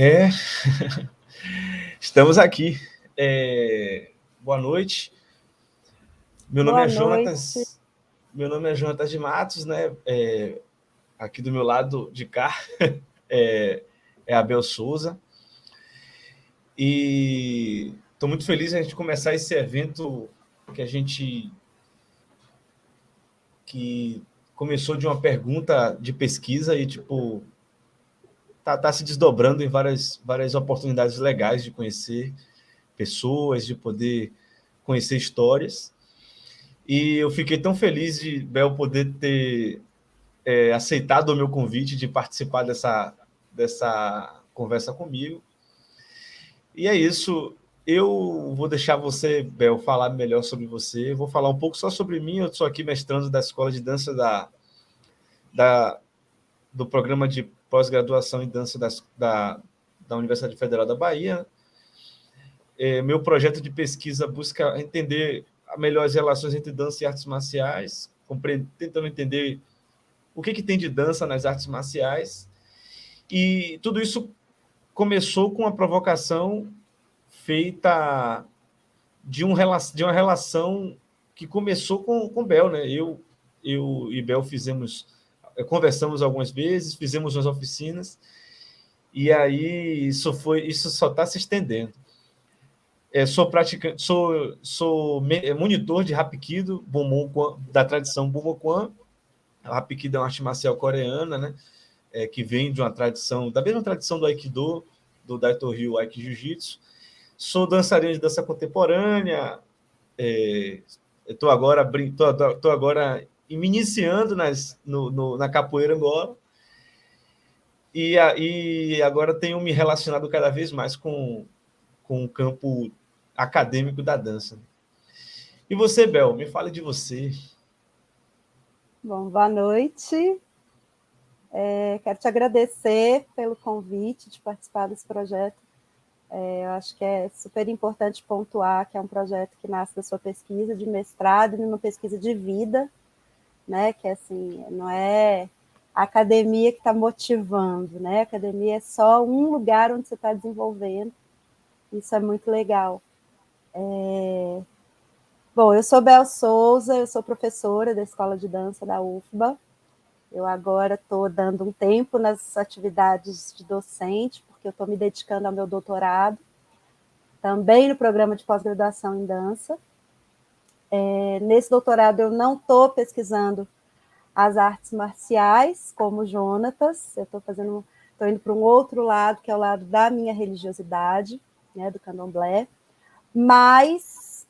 É, estamos aqui. Boa noite. Meu nome Boa é noite. Jonatas. Meu nome é Jonatas de Matos, né? Aqui do meu lado de cá é Abel Souza. E estou muito feliz a gente começar esse evento que começou de uma pergunta de pesquisa e tá se desdobrando em várias oportunidades legais de conhecer pessoas, de poder conhecer histórias. E eu fiquei tão feliz de Bel poder ter aceitado o meu convite de participar dessa conversa comigo. E é isso. Eu vou deixar você, Bel, falar melhor sobre você. Eu vou falar um pouco só sobre mim. Eu sou aqui mestrando da Escola de Dança do Programa de Pós-Graduação em Dança da Universidade Federal da Bahia. Meu projeto de pesquisa busca entender melhor as relações entre dança e artes marciais, tentando entender o que tem de dança nas artes marciais. E tudo isso começou com uma provocação feita de uma relação que começou com Bel, né? Eu e Bel conversamos algumas vezes, fizemos umas oficinas, e aí isso só está se estendendo. Sou praticante, sou monitor de Hapkido, da tradição Bumokwan. O Hapkido é uma arte marcial coreana, né? Que vem de uma tradição, da mesma tradição do Aikido, do Daito-Ryu Aiki Jiu-Jitsu. Sou dançarino de dança contemporânea. Estou agora me iniciando na capoeira Angola. E agora tenho me relacionado cada vez mais com o campo acadêmico da dança. E você, Bel, me fale de você. Bom, boa noite. Quero te agradecer pelo convite de participar desse projeto. Eu acho que é super importante pontuar que é um projeto que nasce da sua pesquisa de mestrado e uma pesquisa de vida, né? Que assim, não é a academia que está motivando, né? A academia é só um lugar onde você está desenvolvendo. Isso é muito legal. Bom, eu sou Bel Souza, eu sou professora da Escola de Dança da UFBA. Eu agora estou dando um tempo nas atividades de docente, porque eu estou me dedicando ao meu doutorado, também no programa de pós-graduação em dança. Nesse doutorado eu não estou pesquisando as artes marciais, como o Jonatas, eu estou indo para um outro lado, que é o lado da minha religiosidade, né, do candomblé, mas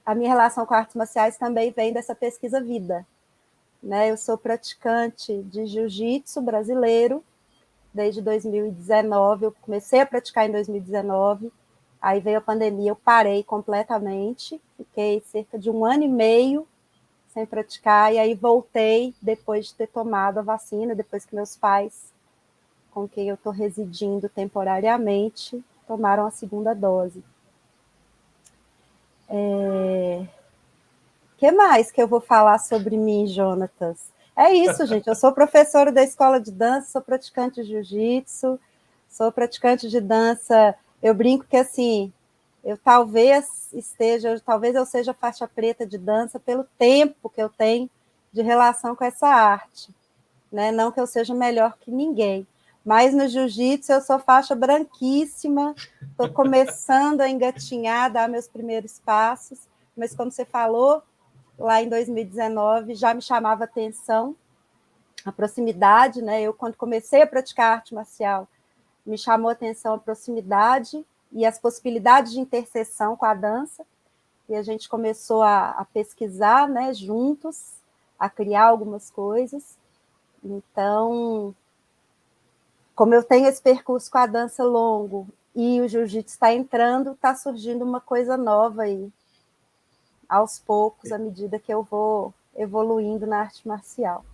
a minha relação com artes marciais também vem dessa pesquisa vida. Né? Eu sou praticante de jiu-jitsu brasileiro desde 2019. Eu comecei a praticar em 2019, aí veio a pandemia, eu parei completamente, fiquei cerca de 1 ano e meio sem praticar, e aí voltei depois de ter tomado a vacina, depois que meus pais, com quem eu estou residindo temporariamente, tomaram a segunda dose. Que mais que eu vou falar sobre mim, Jonatas? É isso, gente. Eu sou professora da escola de dança, sou praticante de jiu-jitsu, sou praticante de dança. Eu brinco que assim, talvez eu seja faixa preta de dança pelo tempo que eu tenho de relação com essa arte, né? Não que eu seja melhor que ninguém, mas no jiu-jitsu eu sou faixa branquíssima, estou começando a engatinhar, dar meus primeiros passos, mas como você falou, lá em 2019 já me chamava atenção a proximidade, né? Eu, quando comecei a praticar arte marcial, me chamou a atenção a proximidade e as possibilidades de interseção com a dança, e a gente começou a pesquisar, né, juntos, a criar algumas coisas. Então, como eu tenho esse percurso com a dança longo e o jiu-jitsu está entrando, está surgindo uma coisa nova aí, aos poucos, à medida que eu vou evoluindo na arte marcial.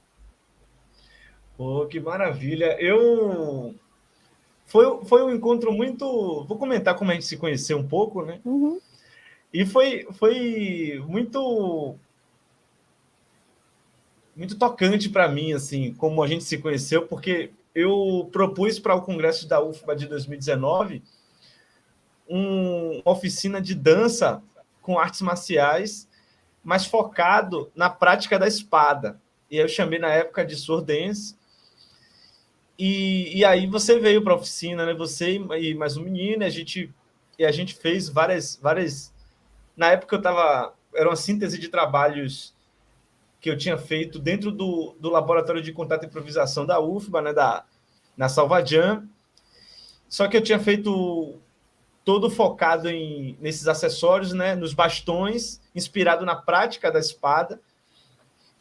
Pô, que maravilha. Foi um encontro muito... Vou comentar como a gente se conheceu um pouco, né? Uhum. E foi muito tocante para mim, assim, como a gente se conheceu, porque eu propus para o Congresso da UFBA de 2019 uma oficina de dança com artes marciais, mas focado na prática da espada. E eu chamei na época de Sword Dance. E aí você veio para a oficina, né? Você e mais um menino, e a gente fez várias. Na época era uma síntese de trabalhos que eu tinha feito dentro do Laboratório de Contato e Improvisação da UFBA, né? Na Salvadjan. Só que eu tinha feito todo focado nesses acessórios, né? Nos bastões, inspirado na prática da espada.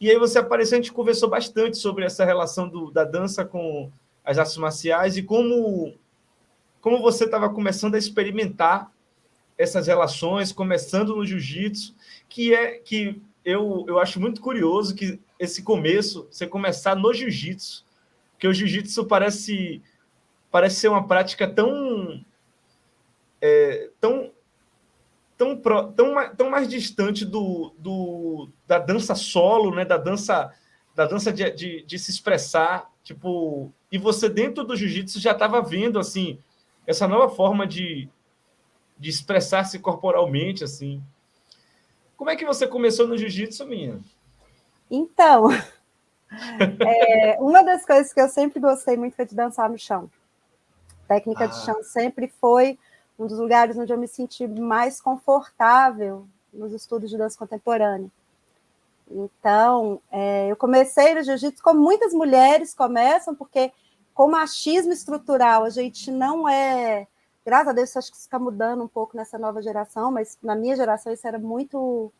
E aí você apareceu, a gente conversou bastante sobre essa relação da dança com as artes marciais e como você estava começando a experimentar essas relações, começando no jiu-jitsu, que eu acho muito curioso que esse começo, você começar no jiu-jitsu, porque o jiu-jitsu parece ser uma prática tão mais distante da dança solo, né? da dança de se expressar, tipo, e você dentro do jiu-jitsu já estava vendo assim essa nova forma de expressar-se corporalmente, assim. Como é que você começou no jiu-jitsu, minha? Então, uma das coisas que eu sempre gostei muito foi de dançar no chão. Técnica de chão sempre foi um dos lugares onde eu me senti mais confortável nos estudos de dança contemporânea. Então, eu comecei no jiu-jitsu como muitas mulheres começam, porque com machismo estrutural a gente não é... Graças a Deus, acho que isso está mudando um pouco nessa nova geração, mas na minha geração isso era muito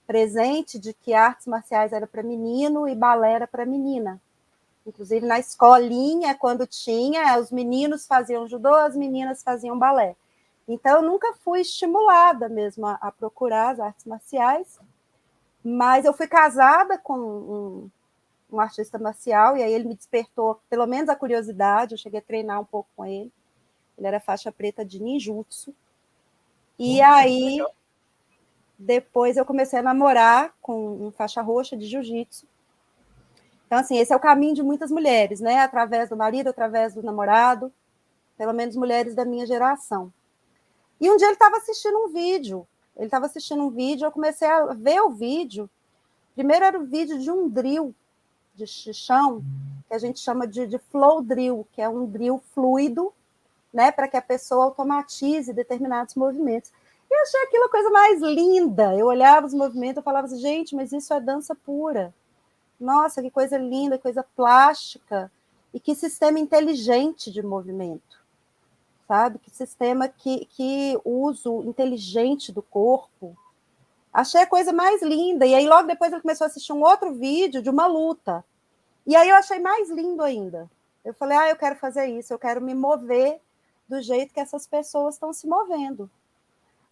presente, de que artes marciais era para menino e balé era para menina. Inclusive, na escolinha, quando tinha, os meninos faziam judô, as meninas faziam balé. Então, eu nunca fui estimulada mesmo a procurar as artes marciais, mas eu fui casada com um artista marcial, e aí ele me despertou, pelo menos, a curiosidade. Eu cheguei a treinar um pouco com ele. Ele era faixa preta de ninjutsu. E aí, depois eu comecei a namorar com um faixa roxa de jiu-jitsu. Então, assim, esse é o caminho de muitas mulheres, né? Através do marido, através do namorado, pelo menos mulheres da minha geração. E um dia ele estava assistindo um vídeo. Eu comecei a ver o vídeo. Primeiro era o vídeo de um drill de chão, que a gente chama de flow drill, que é um drill fluido, né, para que a pessoa automatize determinados movimentos. E eu achei aquilo a coisa mais linda. Eu olhava os movimentos e falava assim, gente, mas isso é dança pura. Nossa, que coisa linda, coisa plástica, e que sistema inteligente de movimento, sabe? Que sistema que uso inteligente do corpo. Achei a coisa mais linda. E aí, logo depois, ele começou a assistir um outro vídeo de uma luta. E aí eu achei mais lindo ainda. Eu falei, eu quero fazer isso, eu quero me mover do jeito que essas pessoas estão se movendo.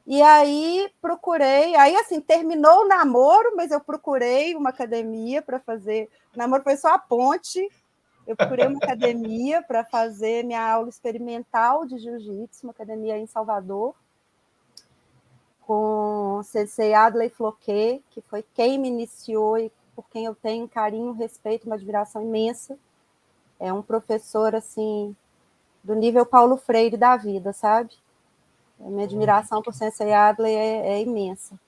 E aí procurei, aí assim, terminou o namoro, mas eu procurei uma academia para fazer. O namoro foi só a ponte. Eu procurei uma academia para fazer minha aula experimental de jiu-jitsu, uma academia em Salvador, com o sensei Adley Floquet, que foi quem me iniciou e por quem eu tenho um carinho, um respeito, uma admiração imensa. É um professor, assim, do nível Paulo Freire da vida, sabe? A minha admiração por sensei Adley é imensa.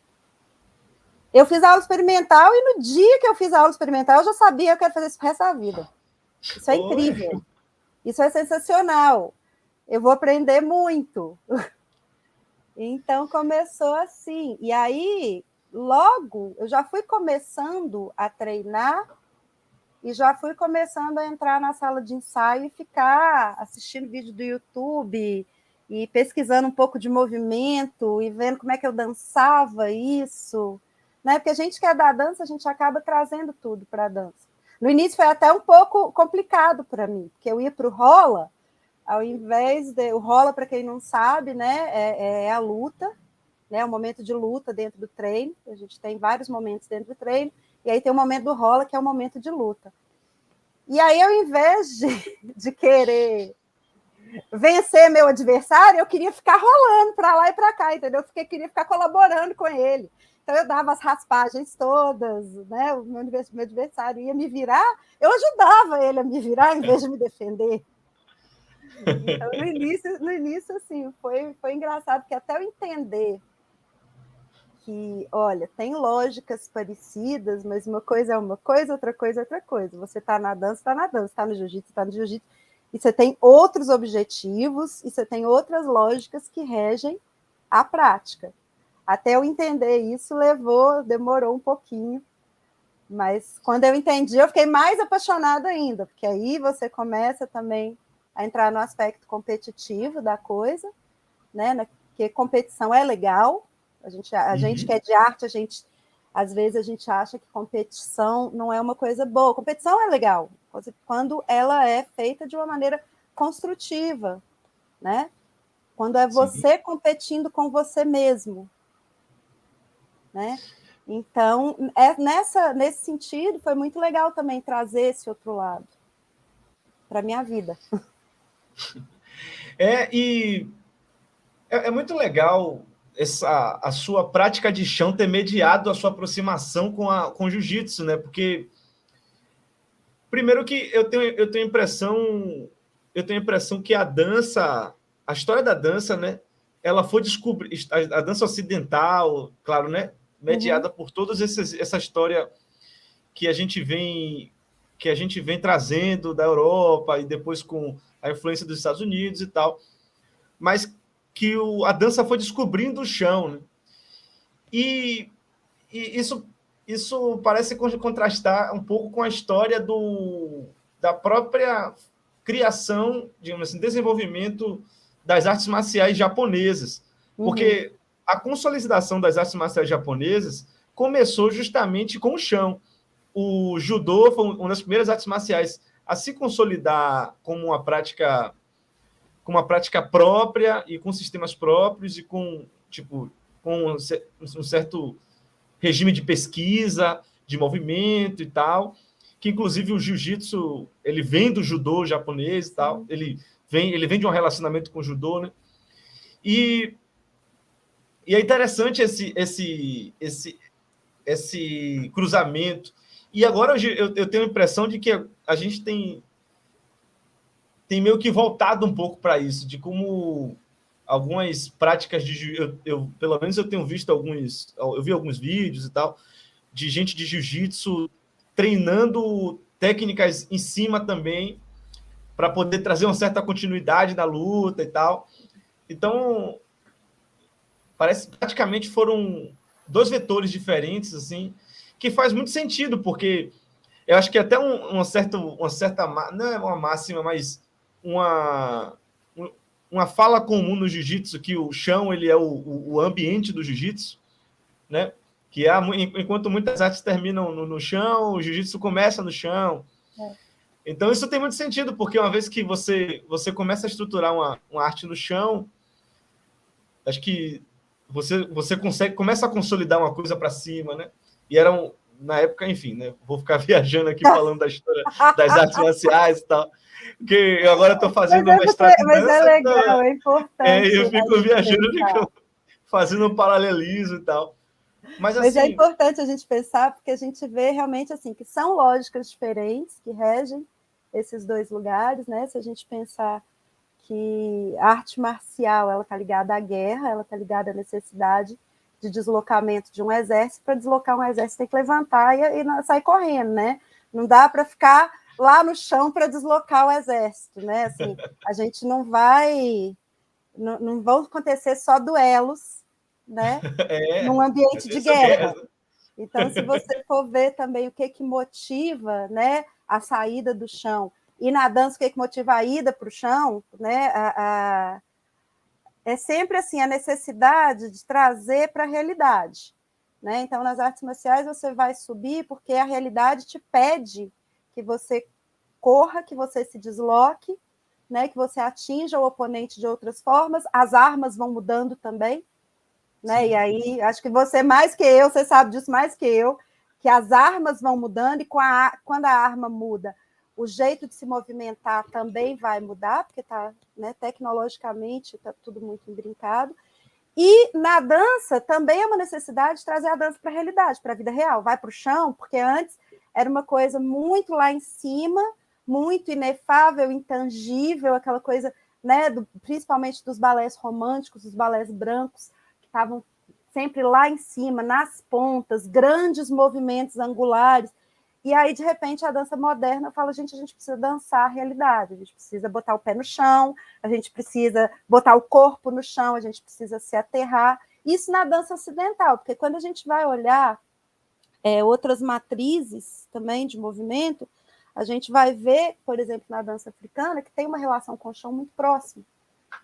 Eu fiz a aula experimental e no dia que eu fiz a aula experimental eu já sabia que eu quero fazer isso pro resto da vida. Isso é incrível. Isso é sensacional. Eu vou aprender muito. Então, começou assim. E aí, logo, eu já fui começando a treinar e já fui começando a entrar na sala de ensaio e ficar assistindo vídeo do YouTube e pesquisando um pouco de movimento e vendo como é que eu dançava isso, né? Porque a gente que é da dança, a gente acaba trazendo tudo para a dança. No início foi até um pouco complicado para mim, porque eu ia para o rola, ao invés de... O rola, para quem não sabe, né, é a luta, né, o momento de luta dentro do treino. A gente tem vários momentos dentro do treino, e aí tem o momento do rola, que é o momento de luta. E aí, ao invés de querer vencer meu adversário, eu queria ficar rolando para lá e para cá, entendeu? Eu queria ficar colaborando com ele. Então, eu dava as raspagens todas, né? O meu adversário ia me virar, eu ajudava ele a me virar em vez de me defender. Então, no início assim, foi engraçado, porque até eu entender que, olha, tem lógicas parecidas, mas uma coisa é uma coisa, outra coisa é outra coisa. Você está na dança, está na dança, está no jiu-jitsu, está no jiu-jitsu, e você tem outros objetivos, e você tem outras lógicas que regem a prática. Até eu entender isso, demorou um pouquinho, mas quando eu entendi, eu fiquei mais apaixonada ainda, porque aí você começa também a entrar no aspecto competitivo da coisa, né? Porque competição é legal, a gente que é de arte, às vezes a gente acha que competição não é uma coisa boa. Competição é legal quando ela é feita de uma maneira construtiva, né? Quando é você competindo com você mesmo, né? Então, nesse sentido, foi muito legal também trazer esse outro lado para a minha vida. E é muito legal a sua prática de chão ter mediado a sua aproximação com o jiu-jitsu, né? Porque, primeiro que eu tenho a impressão que a história da dança, né? Ela foi descobrir a dança ocidental, claro, né? Mediada por toda essa história que a gente vem trazendo da Europa e depois com a influência dos Estados Unidos e tal, mas que a dança foi descobrindo o chão, né? E isso parece contrastar um pouco com a história da própria criação, digamos assim, desenvolvimento das artes marciais japonesas, porque a consolidação das artes marciais japonesas começou justamente com o chão. O judô foi uma das primeiras artes marciais a se consolidar como uma prática própria e com sistemas próprios e com um certo regime de pesquisa, de movimento e tal, que inclusive o jiu-jitsu ele vem do judô japonês e tal, ele vem de um relacionamento com o judô, né? E é interessante esse cruzamento. E agora eu tenho a impressão de que a gente tem meio que voltado um pouco para isso, de como algumas práticas de pelo menos eu tenho visto eu vi alguns vídeos e tal, de gente de jiu-jitsu treinando técnicas em cima também, para poder trazer uma certa continuidade na luta e tal. Então, parece que praticamente foram dois vetores diferentes, assim, que faz muito sentido, porque eu acho que até uma certa, não é uma máxima, mas uma fala comum no jiu-jitsu, que o chão ele é o ambiente do jiu-jitsu, né? Que enquanto muitas artes terminam no chão, o jiu-jitsu começa no chão. Então, isso tem muito sentido, porque uma vez que você começa a estruturar uma arte no chão, acho que você começa a consolidar uma coisa para cima, né? E na época, enfim, né? Vou ficar viajando aqui falando da história das artes marciais e tal, porque eu agora estou fazendo mestrado em dança. Mas é legal, é importante. Eu fico viajando, fico fazendo um paralelismo e tal. Mas é assim, importante a gente pensar, porque a gente vê realmente assim que são lógicas diferentes que regem esses dois lugares, né? Se a gente pensar que a arte marcial ela está ligada à guerra, ela está ligada à necessidade de deslocamento de um exército. Para deslocar um exército tem que levantar e sair correndo, né? Não dá para ficar lá no chão para deslocar o exército, né? Assim, a gente não vão acontecer só duelos, né? Num ambiente de guerra. Então, se você for ver também o que motiva, né, a saída do chão, e na dança o que motiva a ida para o chão, né, é sempre assim a necessidade de trazer para a realidade, né? Então, nas artes marciais você vai subir porque a realidade te pede que você corra, que você se desloque, né, que você atinja o oponente de outras formas. As armas vão mudando também, né? E aí, acho que você mais que eu, você sabe disso mais que eu, que as armas vão mudando e quando a arma muda, o jeito de se movimentar também vai mudar, porque tá, né, tecnologicamente está tudo muito imbrincado. E na dança também é uma necessidade de trazer a dança para a realidade, para a vida real. Vai para o chão, porque antes era uma coisa muito lá em cima, muito inefável, intangível, aquela coisa, né, principalmente dos balés românticos, dos balés brancos, que estavam sempre lá em cima, nas pontas, grandes movimentos angulares. E aí, de repente, a dança moderna fala, a gente precisa dançar a realidade, a gente precisa botar o pé no chão, a gente precisa botar o corpo no chão, a gente precisa se aterrar. Isso na dança ocidental, porque quando a gente vai olhar outras matrizes também de movimento, a gente vai ver, por exemplo, na dança africana, que tem uma relação com o chão muito próxima,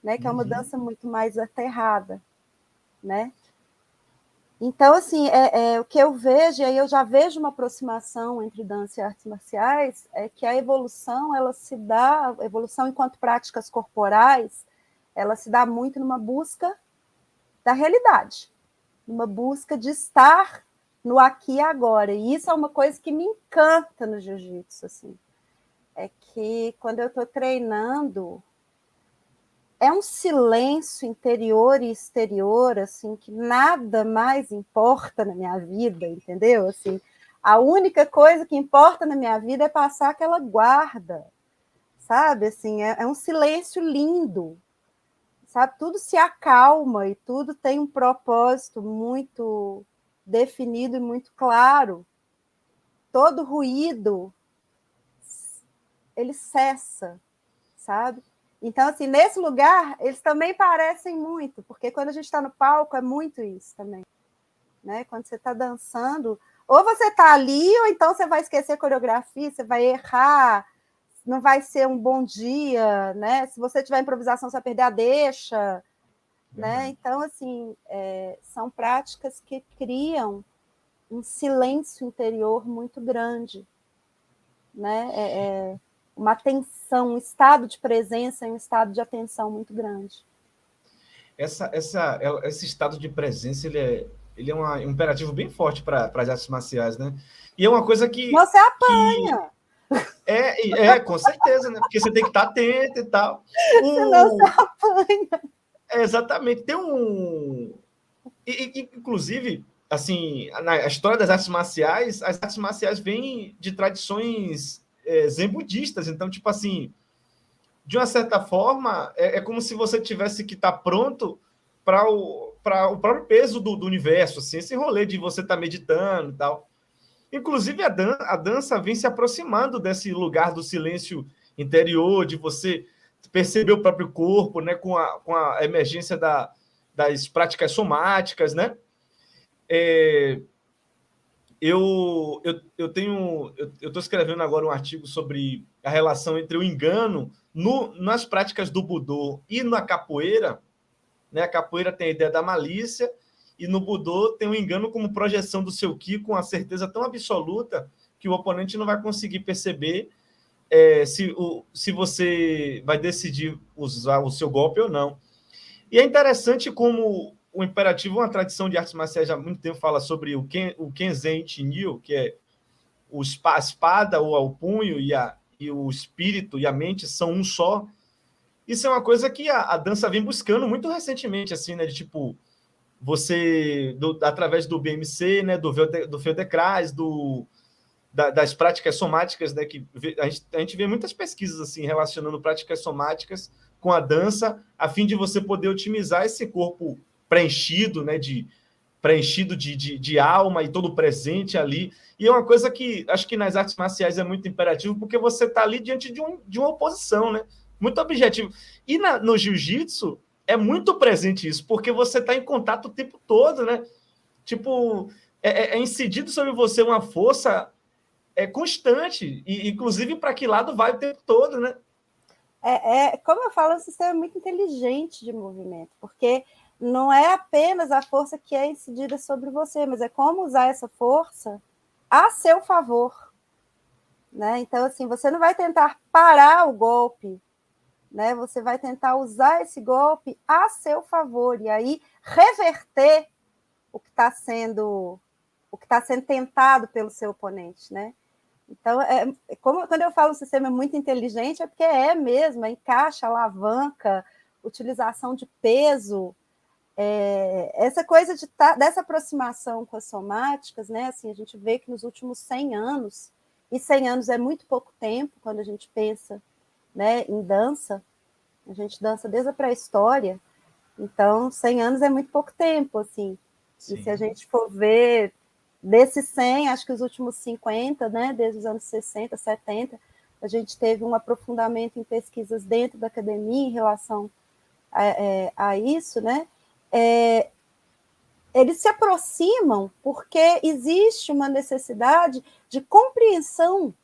né? Que é uma dança muito mais aterrada, né? Então, assim, o que eu vejo, e aí eu já vejo uma aproximação entre dança e artes marciais, é que a evolução, ela se dá, a evolução enquanto práticas corporais, ela se dá muito numa busca da realidade, numa busca de estar no aqui e agora. E isso é uma coisa que me encanta no jiu-jitsu, assim. É que quando eu estou treinando, é um silêncio interior e exterior, assim, que nada mais importa na minha vida, entendeu? Assim, a única coisa que importa na minha vida é passar aquela guarda, sabe? Assim, é um silêncio lindo, sabe? Tudo se acalma e tudo tem um propósito muito definido e muito claro. Todo ruído, ele cessa, sabe? Então, assim, nesse lugar, eles também parecem muito, porque quando a gente está no palco, é muito isso também. Né? Quando você está dançando, ou você está ali, ou então você vai esquecer a coreografia, você vai errar, não vai ser um bom dia, né? Se você tiver improvisação, você vai perder a deixa. Né? Então, assim, são práticas que criam um silêncio interior muito grande. Né? Uma atenção, um estado de presença e um estado de atenção muito grande. Esse estado de presença, ele é um imperativo bem forte para as artes marciais, né? E é uma coisa que... Você apanha! Com certeza, né? Porque você tem que estar atento e tal. Senão você apanha. Exatamente. Tem inclusive, assim, na história das artes marciais, as artes marciais vêm de tradições zen budistas. Então, tipo assim, de uma certa forma, é como se você tivesse que estar pronto para o próprio peso do universo, assim, esse rolê de você estar meditando e tal. Inclusive, a dança vem se aproximando desse lugar do silêncio interior, de você perceber o próprio corpo, né, com a emergência das práticas somáticas, né? Eu estou escrevendo agora um artigo sobre a relação entre o engano nas práticas do Budô e na capoeira. Né? A capoeira tem a ideia da malícia, e no Budô tem o engano como projeção do seu ki com a certeza tão absoluta que o oponente não vai conseguir perceber se você vai decidir usar o seu golpe ou não. E é interessante como o imperativo, uma tradição de artes marciais há muito tempo, fala sobre o Kenzen Chinil, que é a espada ou o punho e o espírito e a mente são um só. Isso é uma coisa que a dança vem buscando muito recentemente, assim, né? De tipo, você, através do BMC, né? Do Feldenkrais, das práticas somáticas, né? Que a gente vê muitas pesquisas assim relacionando práticas somáticas com a dança, a fim de você poder otimizar esse corpo preenchido, né? Preenchido de alma e todo presente ali. E é uma coisa que acho que nas artes marciais é muito imperativo, porque você está ali diante de uma oposição, né? Muito objetivo. E no jiu-jitsu é muito presente isso, porque você está em contato o tempo todo, né? Tipo, é incidido sobre você uma força constante, e inclusive para que lado vai o tempo todo, né? Como eu falo, é um sistema muito inteligente de movimento, porque não é apenas a força que é incidida sobre você, mas é como usar essa força a seu favor. Né? Então, assim, você não vai tentar parar o golpe, né? Você vai tentar usar esse golpe a seu favor, e aí reverter o que está sendo tentado pelo seu oponente, né? Então, quando eu falo um sistema muito inteligente, é porque é mesmo, encaixa, alavanca, utilização de peso, essa coisa dessa aproximação com as somáticas, né? Assim, a gente vê que nos últimos 100 anos, e 100 anos é muito pouco tempo quando a gente pensa, né, em dança, a gente dança desde a pré-história, então 100 anos é muito pouco tempo, assim. Sim. E se a gente for ver, desses 100, acho que os últimos 50, né, desde os anos 60, 70, a gente teve um aprofundamento em pesquisas dentro da academia em relação a isso, né? Eles se aproximam porque existe uma necessidade de compreensão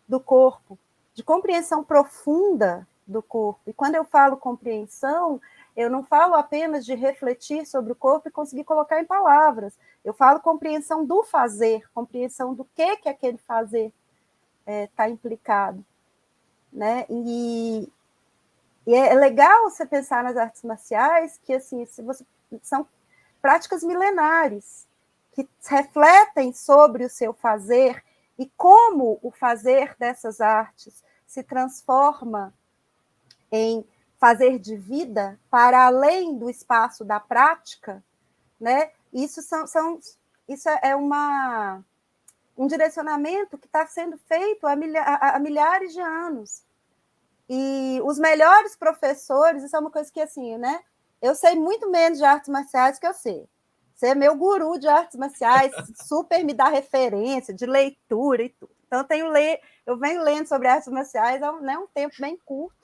do corpo, de compreensão profunda do corpo. E quando eu falo compreensão, eu não falo apenas de refletir sobre o corpo e conseguir colocar em palavras. Eu falo compreensão do fazer, compreensão do que aquele fazer está implicado, né? E é legal você pensar nas artes marciais que, assim, são práticas milenares que refletem sobre o seu fazer e como o fazer dessas artes se transforma em fazer de vida para além do espaço da prática, né? Isso é um direcionamento que está sendo feito há milhares de anos. E os melhores professores, isso é uma coisa que, assim, né? Eu sei muito menos de artes marciais que eu sei. Você é meu guru de artes marciais, super me dá referência de leitura e tudo. Então, eu venho lendo sobre artes marciais há um tempo bem curto,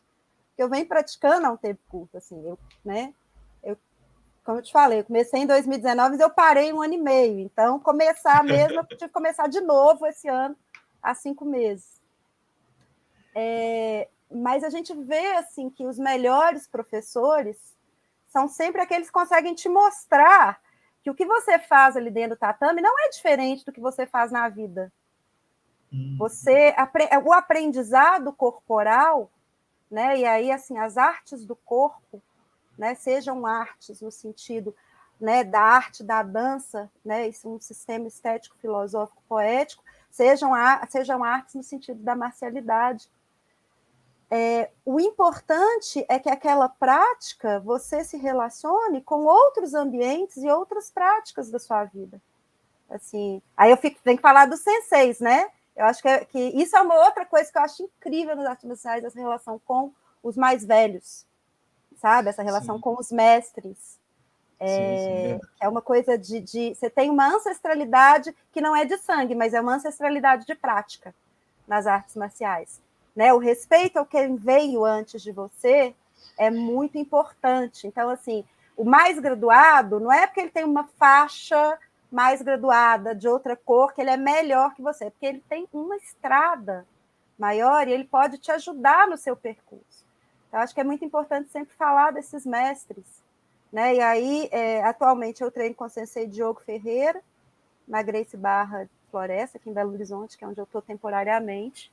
que eu venho praticando há um tempo curto, assim, como eu te falei, eu comecei em 2019, mas eu parei 1 ano e meio. Então, começar mesmo, eu tive que começar de novo esse ano, há 5 meses. Mas a gente vê, assim, que os melhores professores são sempre aqueles que conseguem te mostrar que o que você faz ali dentro do tatame não é diferente do que você faz na vida. O aprendizado corporal, né, e aí, assim, as artes do corpo, né, sejam artes no sentido, né, da arte da dança, né, isso é um sistema estético, filosófico, poético, sejam artes no sentido da marcialidade. O importante é que aquela prática você se relacione com outros ambientes e outras práticas da sua vida. Assim, aí tenho que falar dos senseis, né? Eu acho que isso é uma outra coisa que eu acho incrível nas artes marciais, essa relação com os mais velhos, sabe? Essa relação com os mestres. Que é uma coisa você tem uma ancestralidade que não é de sangue, mas é uma ancestralidade de prática nas artes marciais. Né? O respeito ao quem veio antes de você é muito importante. Então, assim, o mais graduado não é porque ele tem uma faixa mais graduada de outra cor que ele é melhor que você, é porque ele tem uma estrada maior e ele pode te ajudar no seu percurso. Então, acho que é muito importante sempre falar desses mestres. Né? E aí, atualmente, eu treino com o sensei Diogo Ferreira, na Grace Barra Floresta, aqui em Belo Horizonte, que é onde eu estou temporariamente.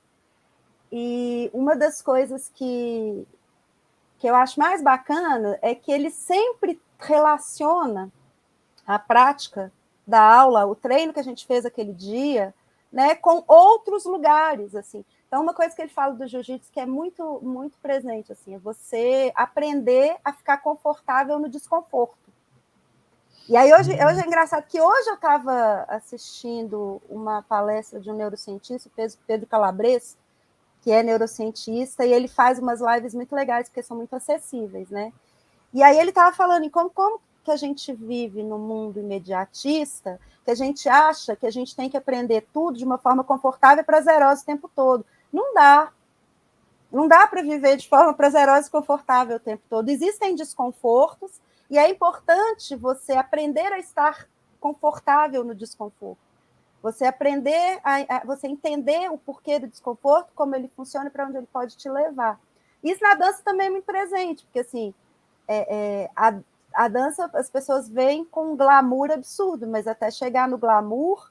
E uma das coisas que eu acho mais bacana é que ele sempre relaciona a prática da aula, o treino que a gente fez aquele dia, né, com outros lugares, assim. Então, uma coisa que ele fala do jiu-jitsu que é muito, muito presente, assim, é você aprender a ficar confortável no desconforto. E aí, hoje é engraçado que hoje eu estava assistindo uma palestra de um neurocientista, o Pedro Calabres, que é neurocientista, e ele faz umas lives muito legais, porque são muito acessíveis, né? E aí ele estava falando em como que a gente vive no mundo imediatista, que a gente acha que a gente tem que aprender tudo de uma forma confortável e prazerosa o tempo todo. Não dá. Não dá para viver de forma prazerosa e confortável o tempo todo. Existem desconfortos, e é importante você aprender a estar confortável no desconforto. Você aprender, você entender o porquê do desconforto, como ele funciona e para onde ele pode te levar. Isso na dança também é muito presente, porque assim, a dança as pessoas veem com um glamour absurdo, mas até chegar no glamour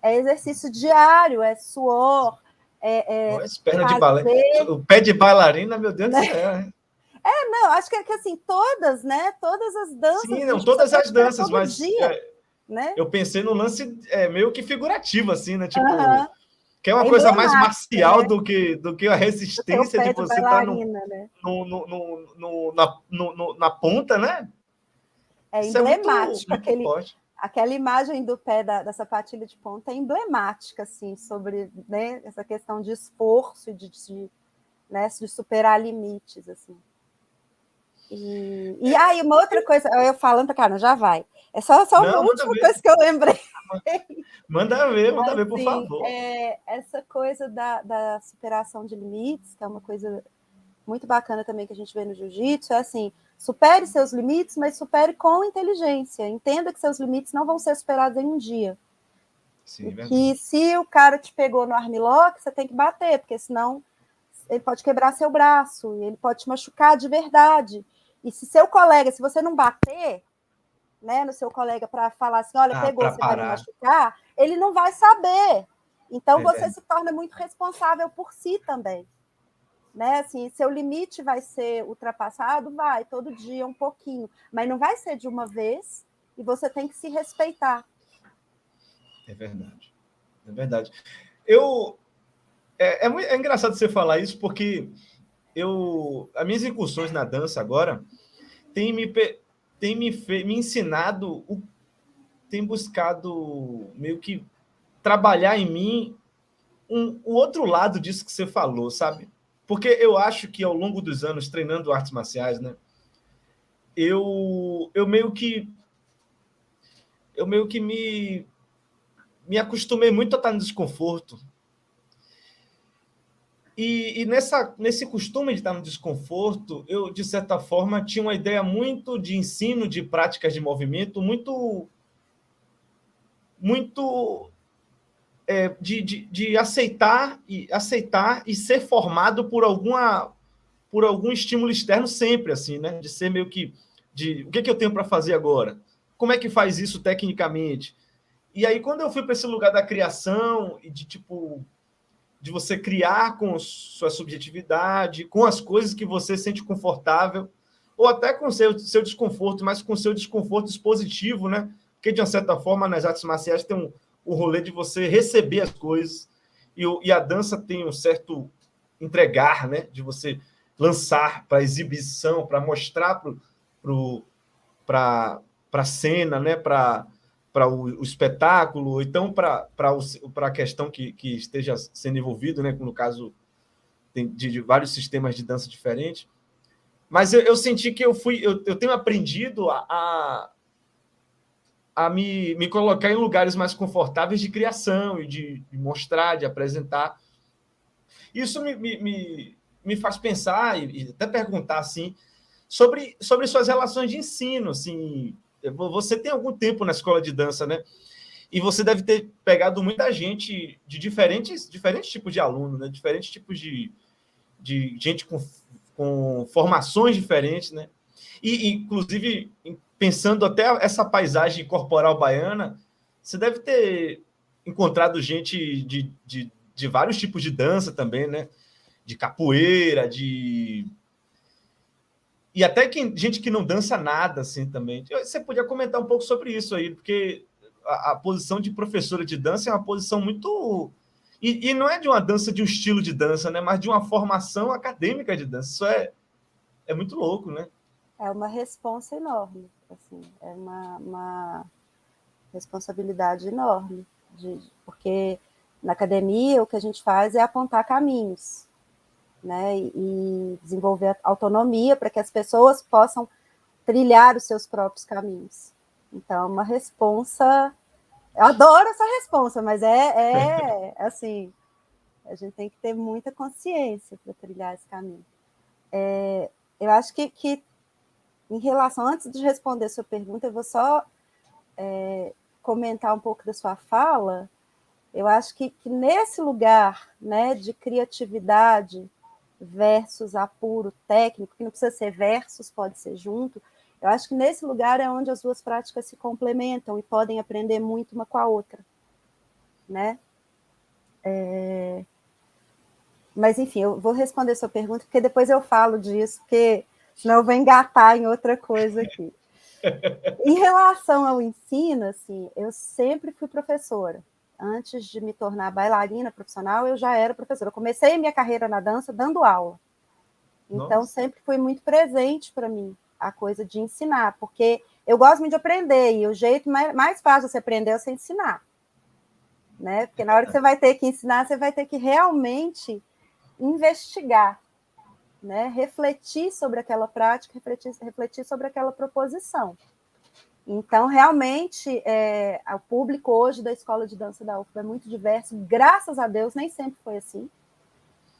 é exercício diário, é suor, o pé de bailarina, meu Deus do céu. Não, acho que assim, todas as danças. Sim, não, todas as danças, mas dia, né? Eu pensei no lance meio que figurativo, assim, né? Tipo, que é uma é coisa mais marcial, né? do que a resistência de você estar né? na ponta, né? É Isso é emblemático, muito forte. aquela imagem do pé da sapatilha de ponta é emblemática, assim, sobre, né, essa questão de esforço, né, de superar limites, assim. E aí, uma outra coisa, eu falando para cara, já vai. É só uma Não, manda última ver. coisa que eu lembrei. Manda ver, por Assim, favor. essa coisa da superação de limites, que é uma coisa muito bacana também que a gente vê no jiu-jitsu, é assim, supere seus limites, mas supere com inteligência. Entenda que seus limites não vão ser superados em um dia. Sim, E verdade. que se o cara te pegou no armlock, você tem que bater, porque senão ele pode quebrar seu braço, e ele pode te machucar de verdade. E se seu colega, se você não bater, né, no seu colega para falar assim, olha, pegou, Para você vai me parar. machucar, ele não vai saber. Então É você verdade. se torna muito responsável por si também. Né? Assim, seu limite vai ser ultrapassado, vai, todo dia um pouquinho, mas não vai ser de uma vez, e você tem que se respeitar. É verdade. É verdade. É engraçado você falar isso, porque as minhas incursões na dança agora têm me ensinado, tem buscado meio que trabalhar em mim o outro lado disso que você falou, sabe? Porque eu acho que ao longo dos anos treinando artes marciais, né, eu meio que me acostumei muito a estar no desconforto. E nesse costume de estar no desconforto, eu, de certa forma, tinha uma ideia muito de ensino de práticas de movimento, muito de aceitar e ser formado por algum estímulo externo sempre, assim, né? De ser meio que o que eu tenho para fazer agora? Como é que faz isso tecnicamente? E aí, quando eu fui para esse lugar da criação e de você criar com sua subjetividade, com as coisas que você sente confortável, ou até com seu desconforto, mas com seu desconforto expositivo, né? Porque, de uma certa forma, nas artes marciais tem o rolê de você receber as coisas, e a dança tem um certo entregar, né? De você lançar para exibição, para mostrar para a cena, né? Para o espetáculo, ou então para a questão que esteja sendo envolvido, né? No caso de vários sistemas de dança diferentes. Mas eu senti que eu tenho aprendido a me colocar em lugares mais confortáveis de criação e de mostrar, de apresentar. Isso me faz pensar e até perguntar assim sobre suas relações de ensino. Assim, você tem algum tempo na escola de dança, né? E você deve ter pegado muita gente de diferentes tipos de aluno, né? Diferentes tipos de gente com formações diferentes, né? E, inclusive, pensando até essa paisagem corporal baiana, você deve ter encontrado gente de vários tipos de dança também, né? De capoeira, e até gente que não dança nada, assim, também. Você podia comentar um pouco sobre isso aí, porque a posição de professora de dança é uma posição muito... E não é de uma dança, de um estilo de dança, né? Mas de uma formação acadêmica de dança. Isso é muito louco, né? É uma responsa enorme, assim, é uma responsabilidade enorme, porque na academia o que a gente faz é apontar caminhos, né, e desenvolver autonomia para que as pessoas possam trilhar os seus próprios caminhos. Então, uma responsa... Eu adoro essa responsa, mas assim, a gente tem que ter muita consciência para trilhar esse caminho. Eu acho que em relação, antes de responder a sua pergunta, eu vou só comentar um pouco da sua fala. Eu acho que nesse lugar, né, de criatividade versus apuro técnico, que não precisa ser versus, pode ser junto, eu acho que nesse lugar é onde as duas práticas se complementam e podem aprender muito uma com a outra, né? Mas, enfim, eu vou responder sua pergunta, porque depois eu falo disso, porque senão eu vou engatar em outra coisa aqui. Em relação ao ensino, assim, eu sempre fui professora. Antes de me tornar bailarina profissional, eu já era professora. Eu comecei a minha carreira na dança dando aula. Então, Nossa. sempre foi muito presente para mim a coisa de ensinar, porque eu gosto muito de aprender, e o jeito mais fácil de você aprender é você ensinar. Né? Porque na hora que você vai ter que ensinar, você vai ter que realmente investigar, né? Refletir sobre aquela prática, refletir sobre aquela proposição. Então, realmente, o público hoje da Escola de Dança da UFBA é muito diverso, graças a Deus, nem sempre foi assim,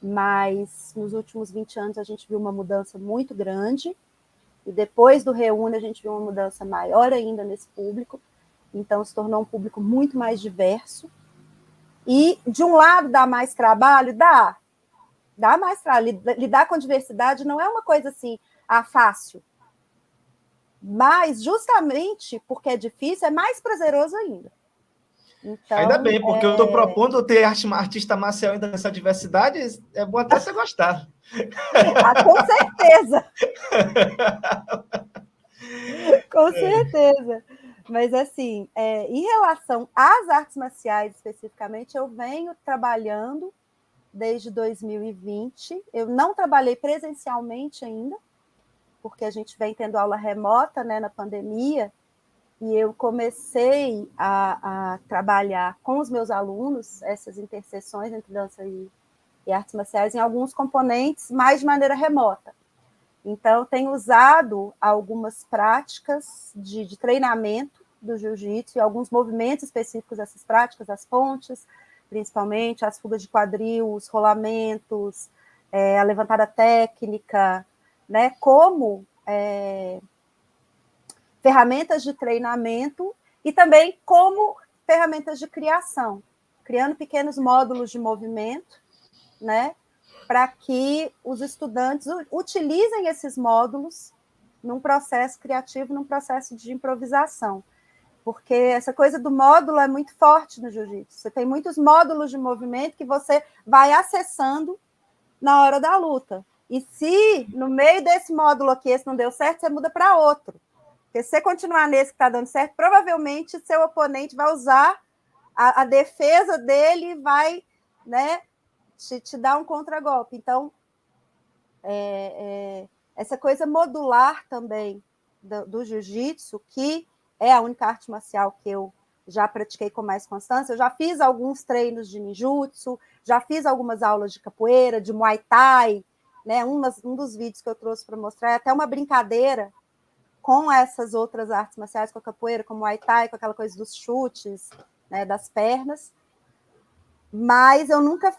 mas nos últimos 20 anos a gente viu uma mudança muito grande, e depois do Reúne a gente viu uma mudança maior ainda nesse público, então se tornou um público muito mais diverso, e de um lado dá mais trabalho? Dá mais trabalho, lidar com diversidade não é uma coisa assim, fácil, mas justamente porque é difícil, é mais prazeroso ainda. Então, ainda bem, porque eu estou propondo ter artista marcial ainda nessa diversidade, é bom até você gostar. Com certeza. Com certeza. Mas, assim, em relação às artes marciais especificamente, eu venho trabalhando desde 2020. Eu não trabalhei presencialmente ainda, porque a gente vem tendo aula remota, né, na pandemia, e eu comecei a trabalhar com os meus alunos essas interseções entre dança e artes marciais em alguns componentes, mais de maneira remota. Então, tenho usado algumas práticas de treinamento do jiu-jitsu e alguns movimentos específicos dessas práticas, as pontes, principalmente, as fugas de quadril, os rolamentos, a levantada técnica, né, como ferramentas de treinamento e também como ferramentas de criação, criando pequenos módulos de movimento, né, para que os estudantes utilizem esses módulos num processo criativo, num processo de improvisação. Porque essa coisa do módulo é muito forte no jiu-jitsu. Você tem muitos módulos de movimento que você vai acessando na hora da luta. E se no meio desse módulo aqui esse não deu certo, você muda para outro. Porque se você continuar nesse que está dando certo, provavelmente seu oponente vai usar a defesa dele e vai, né, te dar um contragolpe. Então, essa coisa modular também do jiu-jitsu, que é a única arte marcial que eu já pratiquei com mais constância. Eu já fiz alguns treinos de ninjutsu, já fiz algumas aulas de capoeira, de muay thai, né? Um dos vídeos que eu trouxe para mostrar é até uma brincadeira com essas outras artes marciais, com a capoeira, com o muay thai, com aquela coisa dos chutes, né, das pernas. Mas eu nunca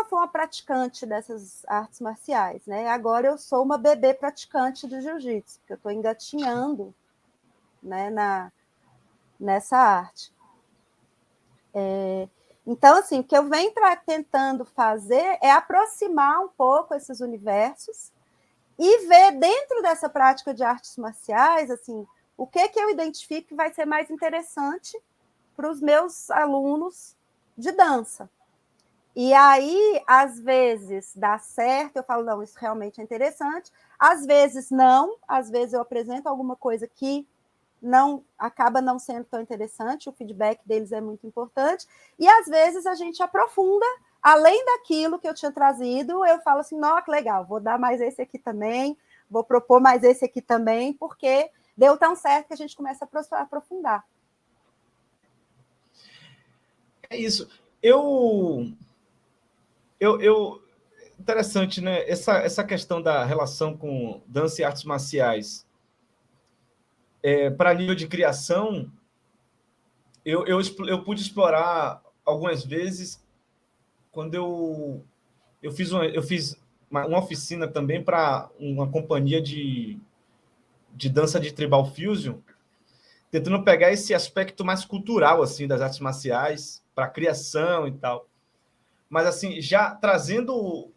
fui uma praticante dessas artes marciais, né? Agora eu sou uma bebê praticante de jiu-jitsu, porque eu estou engatinhando, né, nessa arte. Então, assim, o que eu venho tentando fazer é aproximar um pouco esses universos e ver dentro dessa prática de artes marciais, assim, o que eu identifico que vai ser mais interessante para os meus alunos de dança. E aí, às vezes, dá certo, eu falo, não, isso realmente é interessante. Às vezes, não. Às vezes, eu apresento alguma coisa que acaba não sendo tão interessante, o feedback deles é muito importante. E, às vezes, a gente aprofunda, além daquilo que eu tinha trazido, eu falo assim, não, que legal, vou dar mais esse aqui também, vou propor mais esse aqui também, porque deu tão certo que a gente começa a aprofundar. É isso. Interessante, né? Essa questão da relação com dança e artes marciais. Para nível de criação, eu pude explorar algumas vezes quando eu fiz uma oficina também para uma companhia de dança de tribal fusion, tentando pegar esse aspecto mais cultural assim das artes marciais para criação e tal. Mas assim, já trazendo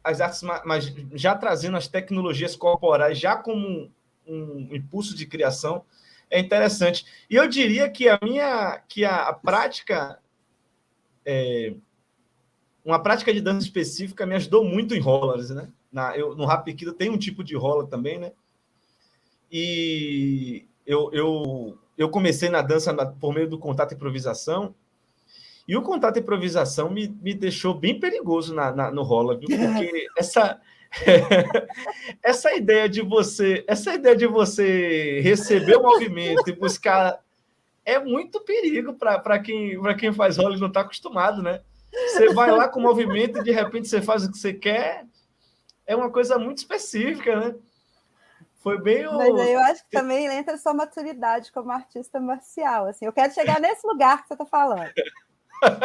as artes, mas já trazendo as tecnologias corporais já como um impulso de criação, é interessante. E eu diria que a prática, uma prática de dança específica me ajudou muito em rollers, né? No Hapkido tem um tipo de roller também, né? E eu comecei na dança por meio do contato e improvisação, e o contato e improvisação me deixou bem perigoso no roller, viu? Porque Essa ideia de você receber o movimento e buscar é muito perigo para quem faz rola e não está acostumado, né? Você vai lá com o movimento e de repente você faz o que você quer. É uma coisa muito específica, né? Foi bem o... Mas aí eu acho que também entra a sua maturidade como artista marcial. Assim, eu quero chegar nesse lugar que você está falando.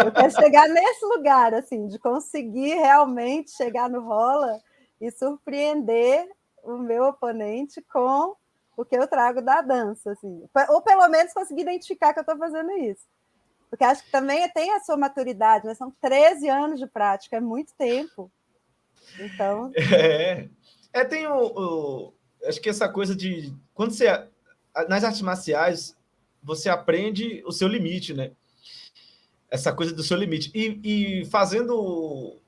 Eu quero chegar nesse lugar, assim, de conseguir realmente chegar no rola e surpreender o meu oponente com o que eu trago da dança, assim. Ou pelo menos conseguir identificar que eu estou fazendo isso. Porque acho que também tem a sua maturidade, né? São 13 anos de prática, é muito tempo. Então... tem acho que essa coisa de... Quando você... Nas artes marciais, você aprende o seu limite, né? Essa coisa do seu limite. E fazendo...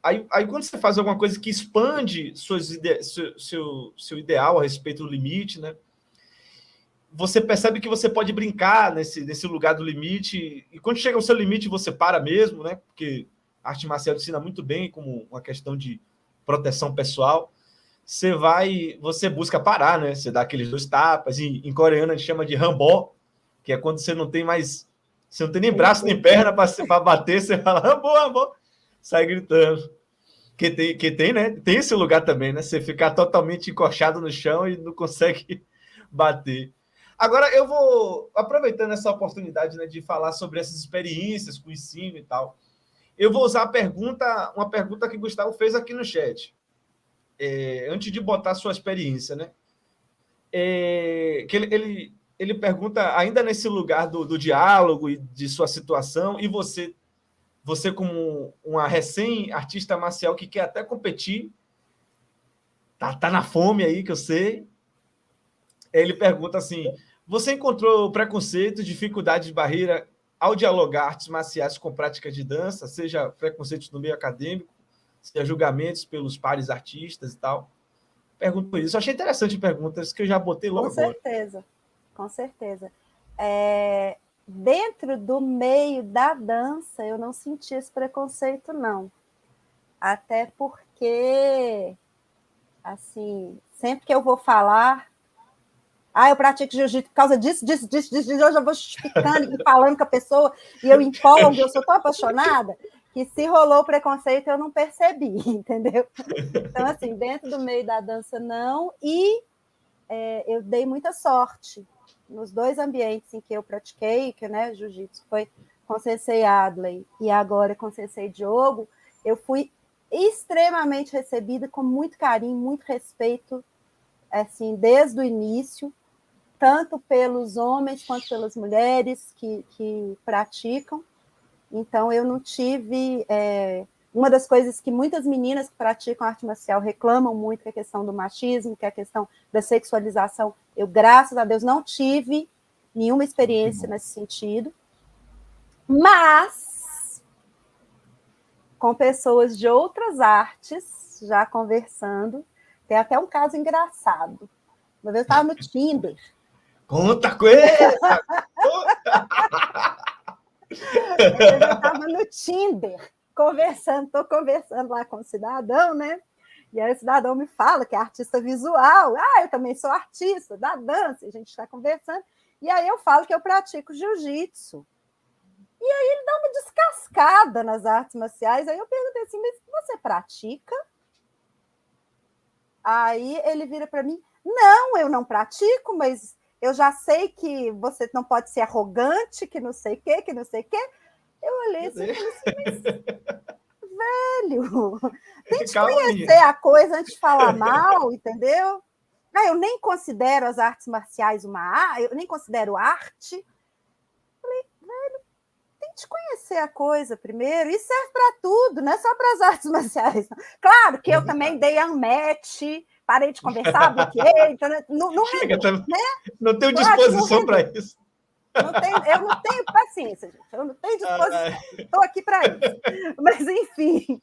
Aí, quando você faz alguma coisa que expande seu ideal a respeito do limite, né? Você percebe que você pode brincar nesse lugar do limite. E quando chega ao seu limite, você para mesmo, né? Porque a arte marcial ensina muito bem como uma questão de proteção pessoal. Você busca parar, né? Você dá aqueles 2 tapas. Em coreano a gente chama de rambó, que é quando você não tem nem braço nem perna para bater, você fala rambó, rambó, sai gritando. Que tem, né? Tem esse lugar também, né? Você ficar totalmente encoxado no chão e não consegue bater. Agora, eu vou, aproveitando essa oportunidade, né, de falar sobre essas experiências com o ensino e tal, eu vou usar uma pergunta que o Gustavo fez aqui no chat, antes de botar sua experiência, né? Que ele pergunta, ainda nesse lugar do diálogo e de sua situação, e você como uma recém-artista marcial que quer até competir, tá na fome aí, que eu sei. Ele pergunta assim: você encontrou preconceito, dificuldade de barreira ao dialogar artes marciais com práticas de dança, seja preconceitos no meio acadêmico, seja julgamentos pelos pares artistas e tal? Pergunto isso. Eu achei interessante perguntas que eu já botei logo agora. Com certeza. Dentro do meio da dança, eu não senti esse preconceito, não. Até porque, assim, sempre que eu vou falar, eu pratico jiu-jitsu por causa disso, eu já vou justificando e falando com a pessoa, e eu empolgo, eu sou tão apaixonada, que se rolou preconceito, eu não percebi, entendeu? Então, assim, dentro do meio da dança, não, e eu dei muita sorte nos 2 ambientes em que eu pratiquei, que, né, jiu-jitsu foi com o Sensei Adley e agora com o Sensei Diogo, eu fui extremamente recebida com muito carinho, muito respeito, assim, desde o início, tanto pelos homens quanto pelas mulheres que praticam. Então, eu não tive... uma das coisas que muitas meninas que praticam arte marcial reclamam muito, que é a questão do machismo, que é a questão da sexualização. Eu, graças a Deus, não tive nenhuma experiência nesse sentido. Mas, com pessoas de outras artes, já conversando, tem até um caso engraçado. Uma vez eu estava no Tinder. Conta coisa! Eu estava no Tinder, estou conversando lá com o cidadão, né? E aí o cidadão me fala que é artista visual. Eu também sou artista da dança, a gente está conversando. E aí eu falo que eu pratico jiu-jitsu. E aí ele dá uma descascada nas artes marciais. Aí eu perguntei assim, mas você pratica? Aí ele vira para mim, não, eu não pratico, mas eu já sei que você não pode ser arrogante, que não sei o quê, que não sei o quê. Eu olhei assim e falei assim, mas, velho, tente conhecer a coisa antes de falar mal, entendeu? Eu nem considero as artes marciais uma arte, eu nem considero arte. Eu falei, velho, tente conhecer a coisa primeiro, isso serve para tudo, não é só para as artes marciais. Claro que eu também dei unmatch, parei de conversar, bloqueei, então, não Chega, né? Não tenho disposição para isso. Eu não tenho paciência, gente. Eu não tenho disposição. Estou aqui para isso. Mas, enfim.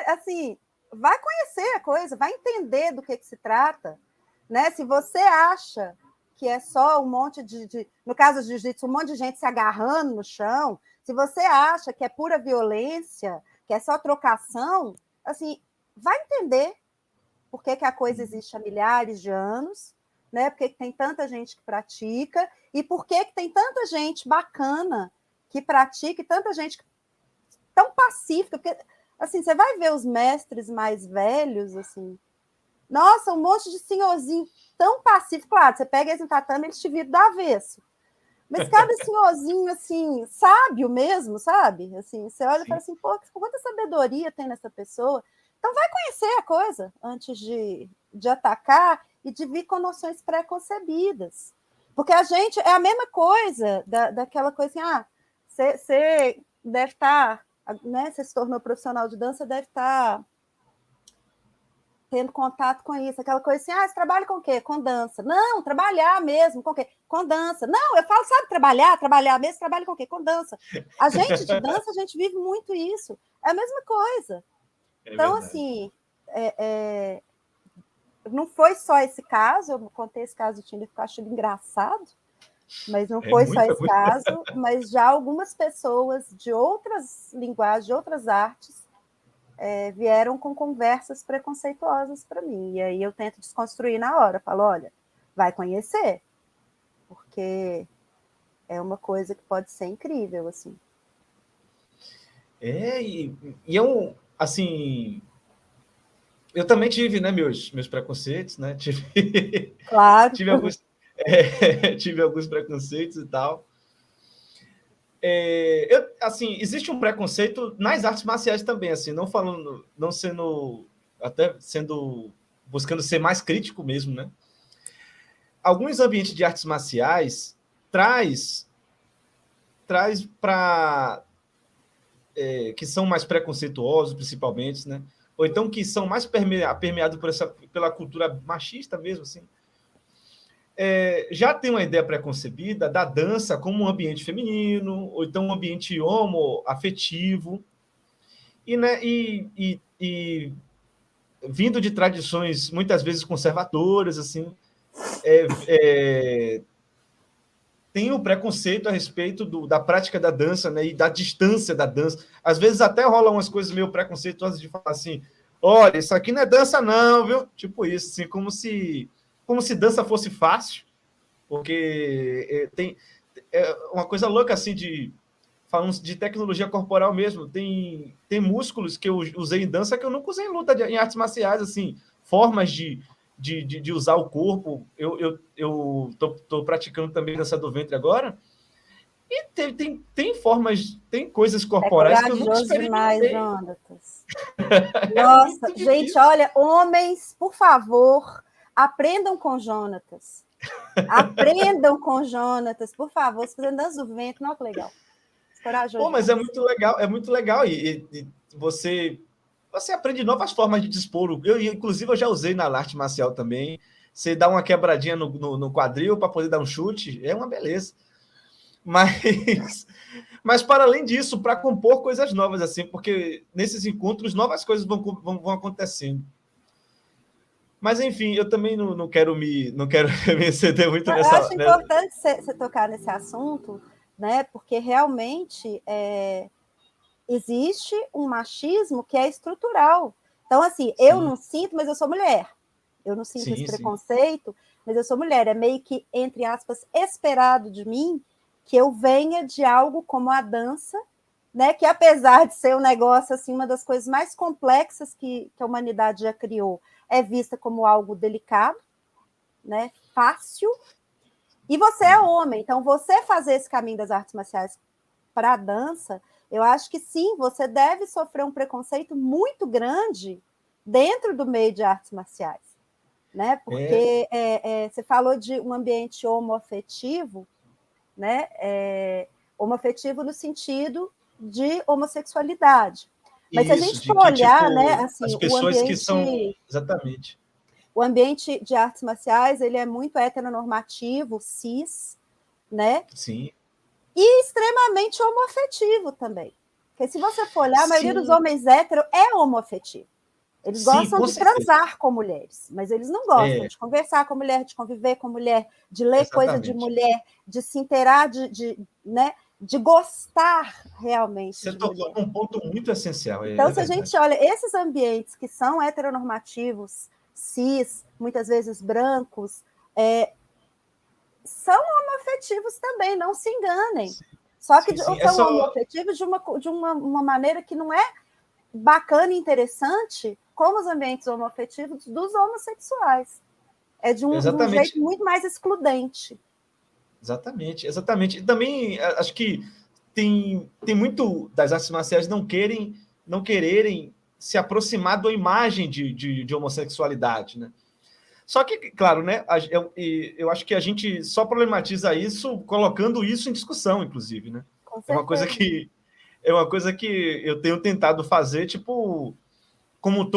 Assim, vai conhecer a coisa, vai entender do que se trata. Né? Se você acha que é só um monte no caso do jiu-jitsu, um monte de gente se agarrando no chão, se você acha que é pura violência, que é só trocação, assim, vai entender por que a coisa existe há milhares de anos, né? Por que tem tanta gente que pratica e por que tem tanta gente bacana que pratica e tanta gente tão pacífica, porque assim, você vai ver os mestres mais velhos, assim, nossa, um monte de senhorzinho tão pacífico, claro, você pega eles no tatame, eles te viram do avesso. Mas cada senhorzinho, assim, sábio mesmo, sabe? Assim, você olha e fala assim, pô, quanta sabedoria tem nessa pessoa. Então vai conhecer a coisa antes de atacar e de vir com noções pré-concebidas. Porque a gente é a mesma coisa daquela coisa assim, você deve estar, né? Você se tornou profissional de dança, deve estar tendo contato com isso, aquela coisa assim, você trabalha com o quê? Com dança. Não, trabalhar mesmo, com o quê? Com dança. Não, eu falo, sabe trabalhar mesmo, trabalha com o quê? Com dança. A gente de dança, a gente vive muito isso. É a mesma coisa. Então, assim, não foi só esse caso, eu contei esse caso do Tinder porque eu acho ele engraçado, mas não foi só esse caso, mas já algumas pessoas de outras linguagens, de outras artes, vieram com conversas preconceituosas para mim. E aí eu tento desconstruir na hora. Falo, olha, vai conhecer, porque é uma coisa que pode ser incrível, assim. E eu, assim... Eu também tive, né, meus preconceitos, né? Claro. Tive alguns preconceitos e tal. Assim, existe um preconceito nas artes marciais também, assim, buscando ser mais crítico mesmo, né? Alguns ambientes de artes marciais traz para que são mais preconceituosos, principalmente, né? Ou então que são mais permeados pela cultura machista mesmo, assim. Já tem uma ideia preconcebida da dança como um ambiente feminino, ou então um ambiente homoafetivo, e vindo de tradições muitas vezes conservadoras, assim, tem o preconceito a respeito da prática da dança, né, e da distância da dança. Às vezes até rolam umas coisas meio preconceituosas de falar assim, olha, isso aqui não é dança não, viu? Tipo isso, assim, como se dança fosse fácil, porque tem uma coisa louca, assim, falando de tecnologia corporal mesmo, tem músculos que eu usei em dança que eu nunca usei em luta, em artes marciais, assim, formas de usar o corpo. Eu tô praticando também dança do ventre agora, e tem formas, tem coisas corporais que eu nunca experimentei. Demais, Jonatas. Nossa, gente, olha, homens, por favor, aprendam com Jonatas. Aprendam com Jonatas, por favor. Se fazendo dança do ventre, não, que legal. Corajoso. Pô, mas é muito legal. E você aprende novas formas de dispor. Inclusive, eu já usei na arte marcial também. Você dá uma quebradinha no quadril para poder dar um chute, é uma beleza. Mas para além disso, para compor coisas novas, assim, porque nesses encontros novas coisas vão acontecendo. Mas, enfim, eu também não quero me exceder muito nessa... Eu acho importante você tocar nesse assunto, né? Porque realmente existe um machismo que é estrutural. Então, assim, eu não sinto, mas eu sou mulher. Eu não sinto esse preconceito, mas eu sou mulher. É meio que, entre aspas, esperado de mim que eu venha de algo como a dança, né? Que apesar de ser um negócio, assim, uma das coisas mais complexas que a humanidade já criou, é vista como algo delicado, né? Fácil. E você é homem, então você fazer esse caminho das artes marciais para a dança, eu acho que sim, você deve sofrer um preconceito muito grande dentro do meio de artes marciais, né? Porque você falou de um ambiente homoafetivo, né? Homoafetivo no sentido de homossexualidade. Mas se a gente for olhar, tipo, né, assim, as pessoas o ambiente, que são... Exatamente. O ambiente de artes marciais, ele é muito heteronormativo, cis, né? Sim. E extremamente homoafetivo também. Porque se você for olhar, a maioria dos homens héteros é homoafetivo. Eles gostam de transar com mulheres, mas eles não gostam de conversar com mulher, de conviver com mulher, de ler coisa de mulher, de se inteirar, né? de gostar realmente. Você tocou num ponto muito essencial. Então, se a gente olha esses ambientes que são heteronormativos, cis, muitas vezes brancos, são homoafetivos também, não se enganem. Só que são homoafetivos de uma maneira que não é bacana e interessante como os ambientes homoafetivos dos homossexuais. É de um jeito muito mais excludente. Exatamente. E também acho que tem muito das artes marciais não quererem se aproximar da imagem de homossexualidade, né? Só que, claro, né, eu acho que a gente só problematiza isso colocando isso em discussão, inclusive, né? É uma coisa que eu tenho tentado fazer, tipo, como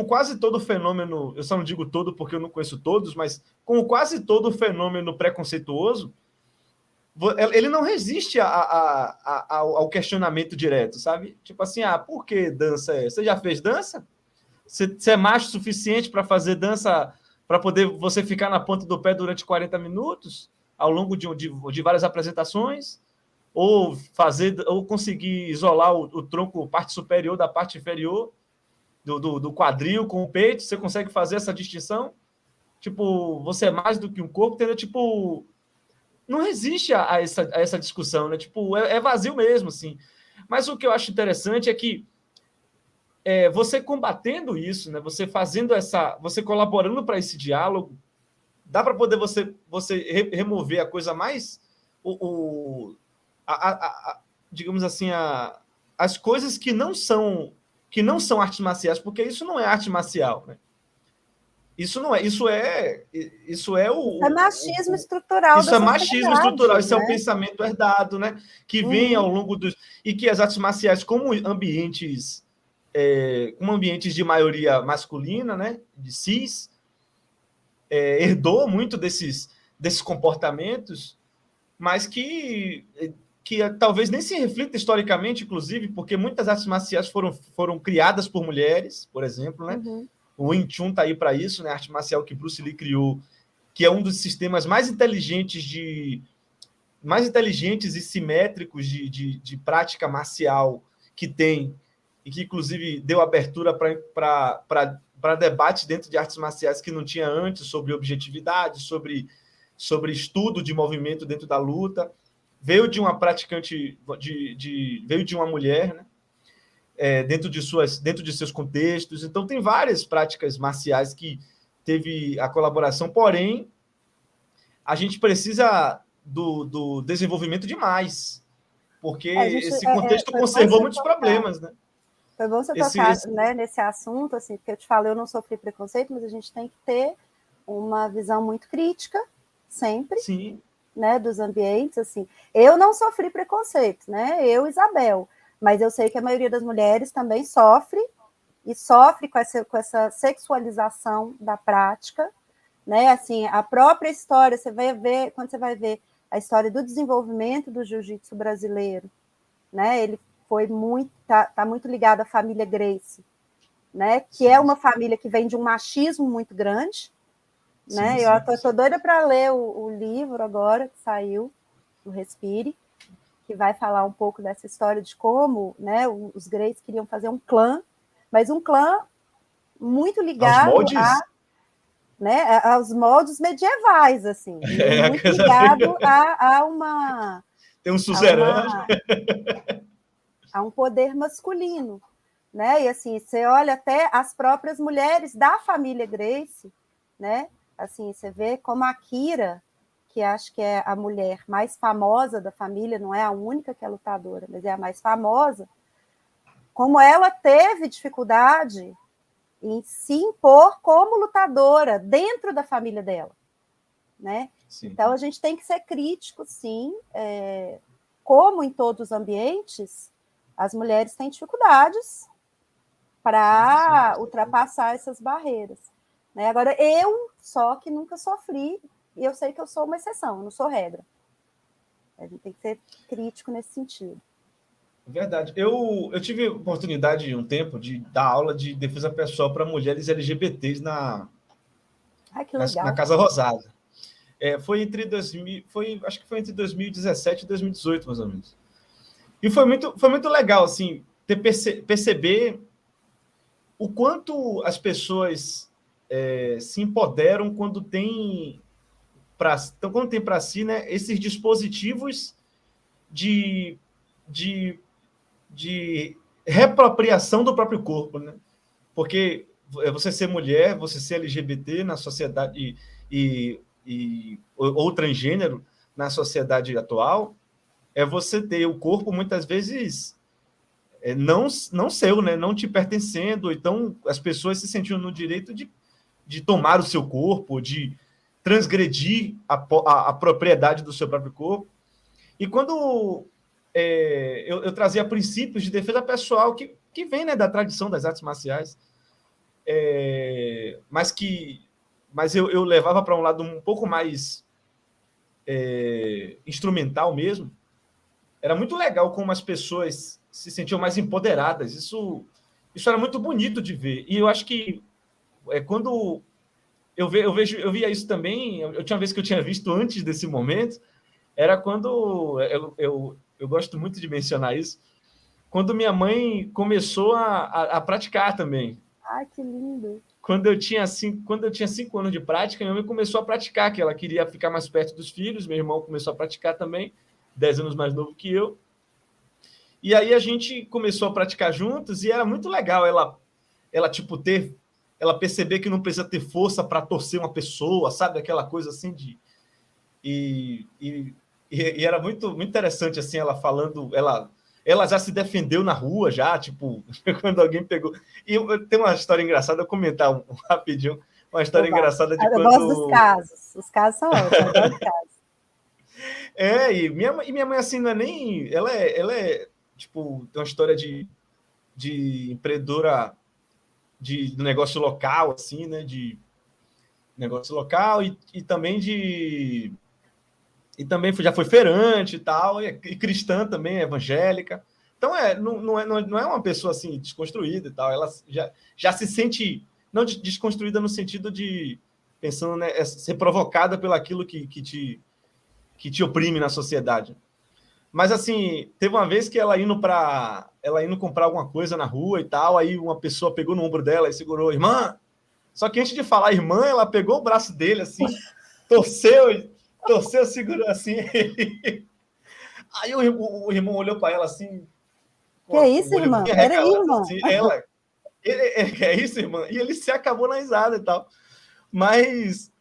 quase todo fenômeno, eu só não digo todo porque eu não conheço todos, mas como quase todo fenômeno preconceituoso, ele não resiste ao questionamento direto, sabe? Tipo assim, por que dança é? Você já fez dança? Você é macho o suficiente para fazer dança, para poder você ficar na ponta do pé durante 40 minutos, ao longo de várias apresentações? Ou conseguir isolar o tronco, parte superior da parte inferior do quadril com o peito? Você consegue fazer essa distinção? Tipo, você é mais do que um corpo, entendeu? Tipo, não resiste a essa discussão, né? Tipo, é vazio mesmo, assim. Mas o que eu acho interessante é que você combatendo isso, né? Você você colaborando para esse diálogo, dá para poder você remover a coisa mais, digamos assim, as coisas que não são artes marciais, porque isso não é arte marcial, né? Isso não é, isso é machismo estrutural. Isso é machismo estrutural, isso é o pensamento herdado, né? Que vem ao longo dos. E que as artes marciais, como ambientes de maioria masculina, né? De cis, herdou muito desses comportamentos, mas que talvez nem se reflita historicamente, inclusive, porque muitas artes marciais foram criadas por mulheres, por exemplo, né? O Wing Chun está aí para isso, né? A arte marcial que Bruce Lee criou, que é um dos sistemas mais inteligentes e simétricos de prática marcial que tem, e que, inclusive, deu abertura para debate dentro de artes marciais que não tinha antes, sobre objetividade, sobre estudo de movimento dentro da luta. Veio de uma praticante, veio de uma mulher, né? Dentro de seus contextos. Então, tem várias práticas marciais que teve a colaboração, porém, a gente precisa do desenvolvimento de mais, porque esse contexto conservou muitos problemas, né? Foi bom você tocar né, nesse assunto, assim, porque eu te falo, eu não sofri preconceito, mas a gente tem que ter uma visão muito crítica, sempre, sim, né, dos ambientes, assim. Eu não sofri preconceito, né? Eu, Isabel, mas eu sei que a maioria das mulheres também sofre com essa sexualização da prática, né? Assim, a própria história, quando você vai ver a história do desenvolvimento do jiu-jitsu brasileiro, né? Ele foi tá muito ligado à família Gracie, né? Que é uma família que vem de um machismo muito grande, né? Eu estou doida para ler o livro agora que saiu, o Respire, que vai falar um pouco dessa história de como, né, os Gracie queriam fazer um clã, mas um clã muito ligado aos moldes medievais, assim, muito ligado a uma... Tem um suzerano. A um poder masculino, né? E assim, você olha até as próprias mulheres da família Gracie, né? Assim, você vê como a Kira, que acho que é a mulher mais famosa da família, não é a única que é lutadora, mas é a mais famosa, como ela teve dificuldade em se impor como lutadora dentro da família dela, né? Sim. Então, a gente tem que ser crítico, sim, como em todos os ambientes, as mulheres têm dificuldades para ultrapassar essas barreiras, né? Agora, eu só que nunca sofri, e eu sei que eu sou uma exceção, eu não sou regra. A gente tem que ser crítico nesse sentido. Verdade. Eu tive oportunidade um tempo de dar aula de defesa pessoal para mulheres LGBTs na Casa Rosada. Acho que foi entre 2017 e 2018, mais ou menos. E foi muito legal, assim, perceber o quanto as pessoas se empoderam quando tem para si, né, esses dispositivos de reapropriação do próprio corpo, né? Porque você ser mulher, você ser LGBT na sociedade ou transgênero na sociedade atual, é você ter o corpo muitas vezes não seu, né? Não te pertencendo. Então as pessoas se sentiam no direito de tomar o seu corpo, de transgredir a propriedade do seu próprio corpo. E quando eu trazia princípios de defesa pessoal que vem, né, da tradição das artes marciais, mas eu levava para um lado um pouco mais instrumental mesmo. Era muito legal como as pessoas se sentiam mais empoderadas. Isso era muito bonito de ver. E eu acho que quando eu via isso também, eu tinha uma vez que eu tinha visto antes desse momento, era quando eu gosto muito de mencionar isso, quando minha mãe começou a praticar também. Ai, que lindo! Quando eu tinha 5 anos de prática, minha mãe começou a praticar, que ela queria ficar mais perto dos filhos, meu irmão começou a praticar também, 10 anos mais novo que eu. E aí a gente começou a praticar juntos e era muito legal ela tipo, ela perceber que não precisa ter força para torcer uma pessoa, sabe? Aquela coisa assim de... E era muito interessante, assim, ela falando... Ela já se defendeu na rua, já, tipo, quando alguém pegou... E tem uma história engraçada, eu vou comentar rapidinho, uma história engraçada de quando... Eu gosto dos casos. Os casos são ótimos, eu gosto de casos. E minha mãe, assim, não é nem... Ela é tipo, tem uma história de empreendedora do negócio local, assim, né? De negócio local e também já foi feirante e tal, e cristã também, evangélica. Então, não é uma pessoa, assim, desconstruída e tal. Ela já se sente, não desconstruída no sentido de, pensando, né, ser provocada pelo aquilo que te oprime na sociedade. Mas, assim, teve uma vez que ela indo comprar alguma coisa na rua e tal, aí uma pessoa pegou no ombro dela e segurou, irmã. Só que antes de falar irmã, ela pegou o braço dele, assim, torceu, segurou assim. Aí o irmão olhou para ela assim. Que é isso, irmã? Era irmã. Assim, é isso, irmã? E ele se acabou na risada e tal. Mas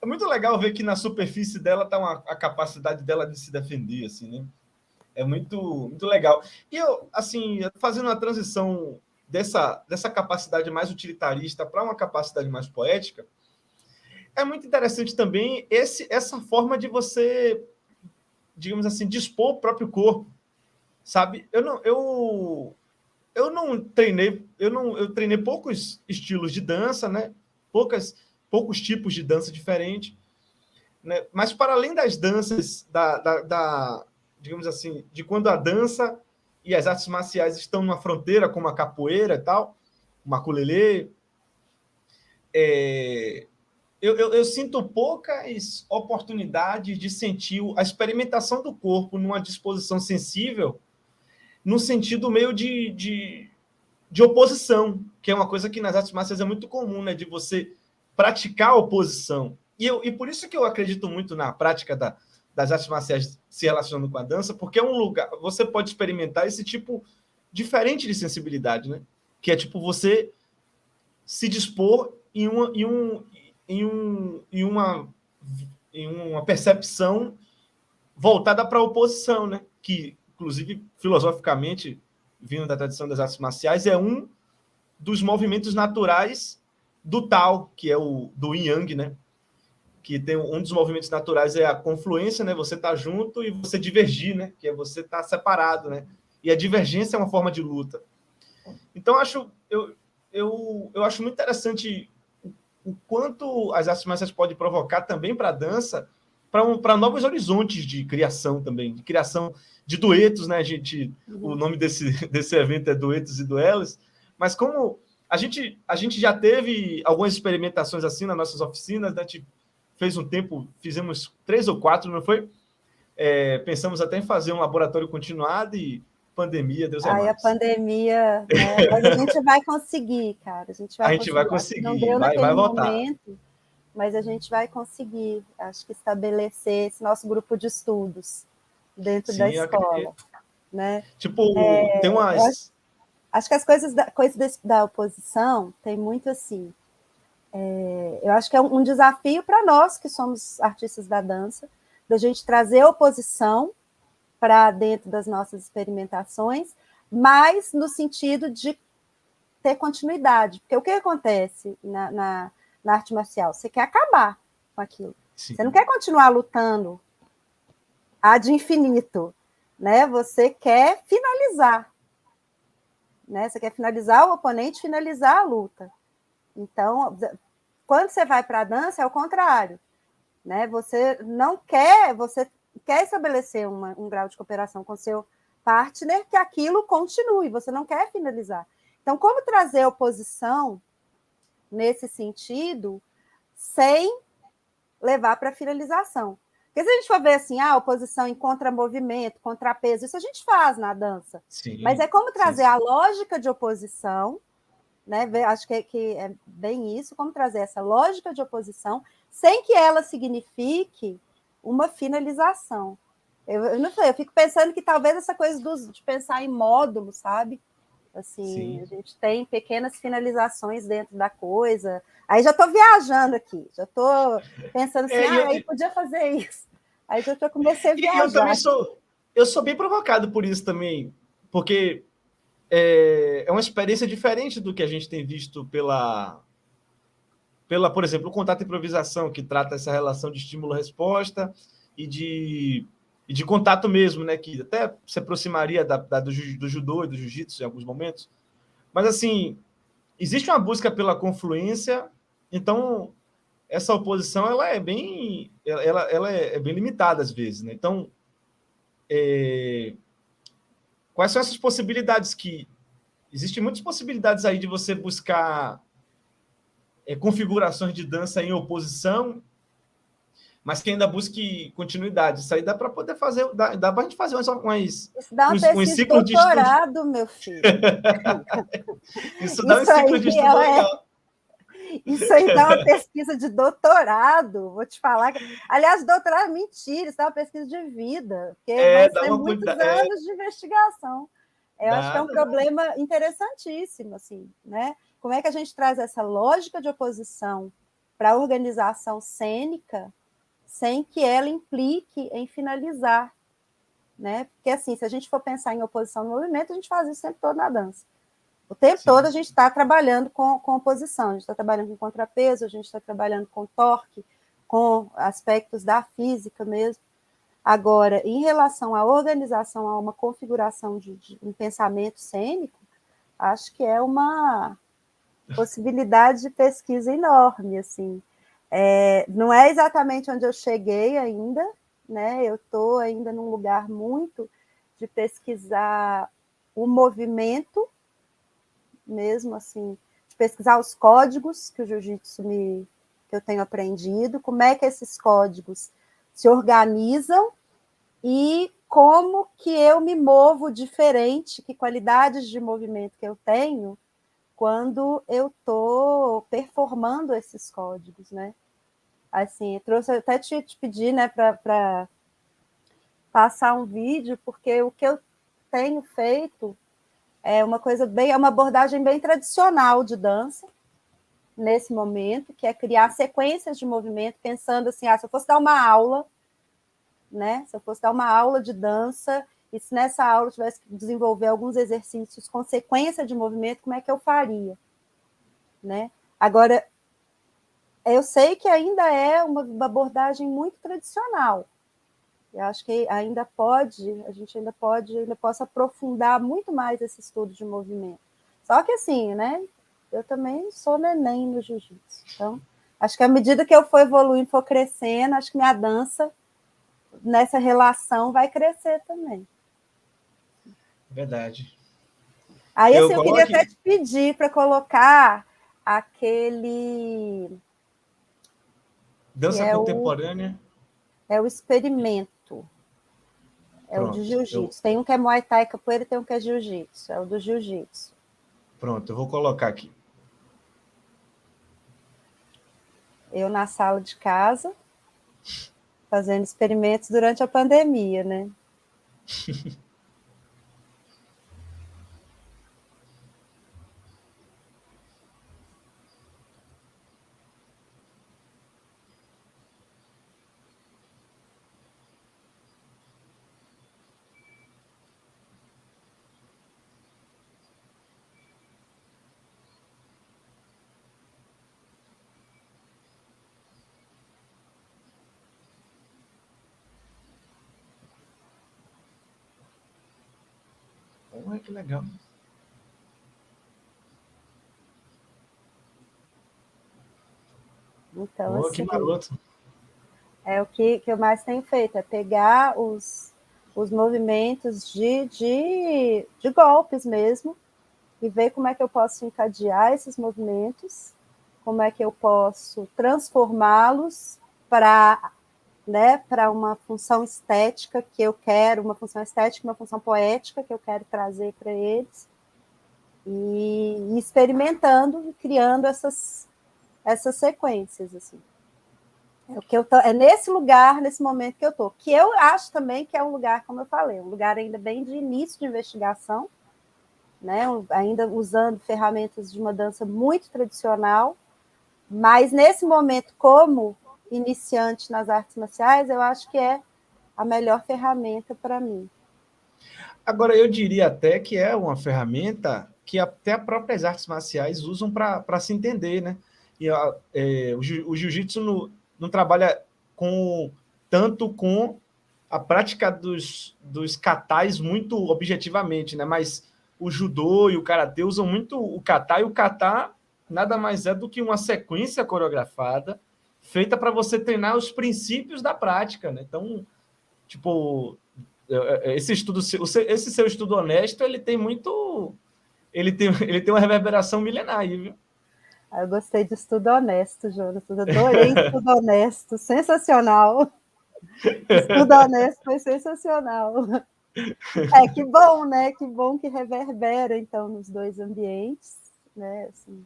é muito legal ver que na superfície dela está a capacidade dela de se defender, assim, né? É muito, muito legal. E eu, assim, fazendo uma transição dessa capacidade mais utilitarista para uma capacidade mais poética, é muito interessante também essa forma de você, digamos assim, dispor o próprio corpo, sabe? Eu treinei poucos estilos de dança, né? Poucos tipos de dança diferentes, né? Mas para além das danças digamos assim, de quando a dança e as artes marciais estão numa fronteira, como a capoeira e tal, o maculelê, eu sinto poucas oportunidades de sentir a experimentação do corpo numa disposição sensível, no sentido meio de oposição, que é uma coisa que nas artes marciais é muito comum, né? De você praticar a oposição. E por isso que eu acredito muito na prática das artes marciais se relacionando com a dança, porque é um lugar, você pode experimentar esse tipo diferente de sensibilidade, né? Que é tipo você se dispor em uma percepção voltada para a oposição, né? Que, inclusive, filosoficamente, vindo da tradição das artes marciais, é um dos movimentos naturais do Tao, que é o do Yin Yang, né? Que tem um dos movimentos naturais é a confluência, né? Você tá junto e você divergir, né? Que é você tá separado, né? E a divergência é uma forma de luta. Então, eu acho muito interessante o quanto as artes marciais podem provocar também para a dança, para novos horizontes de criação também, de criação de duetos, né, gente? O nome desse evento é Duetos e Duelos, mas como a gente já teve algumas experimentações assim nas nossas oficinas, né, fez um tempo, fizemos 3 ou 4, não foi? Pensamos até em fazer um laboratório continuado e pandemia, Deus é Aí a mais. pandemia, né? Mas a gente vai conseguir, cara. A gente A vai gente vai conseguir. Acho que não conseguir, deu vai naquele voltar. momento, mas a gente vai conseguir, acho que estabelecer esse nosso grupo de estudos dentro da Sim, eu escola, acredito. né? Tipo, tem Eu umas... acho que as coisas da oposição tem muito assim. Eu acho que é um desafio para nós que somos artistas da dança, da gente trazer oposição para dentro das nossas experimentações, mas no sentido de ter continuidade. Porque o que acontece na arte marcial? Você quer acabar com aquilo. Sim, Você não quer continuar lutando ad infinito, né? Você quer finalizar, né? Você quer finalizar o oponente, finalizar a luta. Então, quando você vai para a dança, é o contrário, né? Você quer estabelecer um grau de cooperação com seu partner que aquilo continue, você não quer finalizar. Então, como trazer oposição nesse sentido sem levar para a finalização? Porque se a gente for ver assim, oposição em contramovimento, contrapeso, isso a gente faz na dança. Mas é como trazer sim. a lógica de oposição, né? Acho que é bem isso, como trazer essa lógica de oposição sem que ela signifique uma finalização. Eu não sei, eu fico pensando que talvez essa coisa de pensar em módulo, sabe? Assim, Sim. a gente tem pequenas finalizações dentro da coisa. Aí já estou viajando aqui, já estou pensando assim, aí podia fazer isso. Aí já comecei a viajar. Eu também sou bem provocado por isso também, porque é uma experiência diferente do que a gente tem visto por exemplo, o contato e improvisação, que trata essa relação de estímulo-resposta e de contato mesmo, né? Que até se aproximaria do judô e do jiu-jitsu em alguns momentos. Mas, assim, existe uma busca pela confluência, então essa oposição ela é bem limitada às vezes, né? Então, quais são essas possibilidades que existem muitas possibilidades aí de você buscar configurações de dança em oposição, mas que ainda busque continuidade. Isso aí dá para poder fazer, dá para a gente fazer Isso dá uma uns pesquisa de ciclos de estudo. doutorado, meu filho. Isso dá um Isso ciclo aí de estudo legal. Isso aí dá uma pesquisa de doutorado, vou te falar. Aliás, doutorado, mentira, isso dá uma pesquisa de vida, porque vai Dá ser uma muitos anos de investigação. Eu acho que é um problema interessantíssimo, assim, né? Como é que a gente traz essa lógica de oposição para a organização cênica sem que ela implique em finalizar, né? Porque, assim, se a gente for pensar em oposição no movimento, a gente faz isso sempre todo na dança. O tempo todo a gente está trabalhando com oposição, a gente está trabalhando com contrapeso, a gente está trabalhando com torque, com aspectos da física mesmo. Agora, em relação à organização, a uma configuração de um pensamento cênico, acho que é uma possibilidade de pesquisa enorme, assim. Não é exatamente onde eu cheguei ainda, né? Eu estou ainda num lugar muito de pesquisar o movimento, mesmo assim, de pesquisar os códigos que o jiu-jitsu que eu tenho aprendido, como é que esses códigos se organizam e como que eu me movo diferente, que qualidades de movimento que eu tenho quando eu estou performando esses códigos, né? Assim, eu trouxe até te pedir, né, para passar um vídeo, porque o que eu tenho feito é uma abordagem bem tradicional de dança nesse momento, que é criar sequências de movimento, pensando assim, se eu fosse dar uma aula, né? Se eu fosse dar uma aula de dança, e se nessa aula eu tivesse que desenvolver alguns exercícios com sequência de movimento, como é que eu faria, né? Agora, eu sei que ainda é uma abordagem muito tradicional. Eu acho que a gente ainda possa aprofundar muito mais esse estudo de movimento. Só que assim, né? Eu também sou neném no jiu-jitsu. Então, acho que à medida que eu for evoluindo, for crescendo, acho que minha dança nessa relação vai crescer também. Verdade. Aí, assim, eu queria até te pedir para colocar aquele que Dança contemporânea. É o experimento. É o Pronto. de jiu-jitsu. Tem um que é Muay Thai e capoeira e tem um que é jiu-jitsu. É o do jiu-jitsu. Pronto, eu vou colocar aqui. Eu na sala de casa, fazendo experimentos durante a pandemia, né? Olha que legal. Então, Oh, que assim, maroto. é o que eu mais tenho feito, é pegar os movimentos de golpes mesmo, e ver como é que eu posso encadear esses movimentos, como é que eu posso transformá-los para, né, para uma função estética que eu quero, uma função estética, uma função poética que eu quero trazer para eles, e experimentando e criando essas sequências, assim. É, o que é nesse lugar, nesse momento que eu estou, que eu acho também que é um lugar, como eu falei, um lugar ainda bem de início de investigação, né? Ainda usando ferramentas de uma dança muito tradicional, mas nesse momento, como iniciante nas artes marciais, eu acho que é a melhor ferramenta para mim. Agora, eu diria até que é uma ferramenta que até as próprias artes marciais usam para se entender, né? E o jiu-jitsu não trabalha tanto com a prática dos katais muito objetivamente, né? Mas o judô e o karatê usam muito o kata, e o kata nada mais é do que uma sequência coreografada feita para você treinar os princípios da prática, né? Então, tipo, esse seu estudo honesto, ele tem uma reverberação milenar aí, viu? Eu gostei de estudo honesto, Jonas. Eu adorei estudo honesto, sensacional. Estudo honesto foi sensacional. É, que bom, né? Que bom que reverbera, então, nos dois ambientes, né? Assim,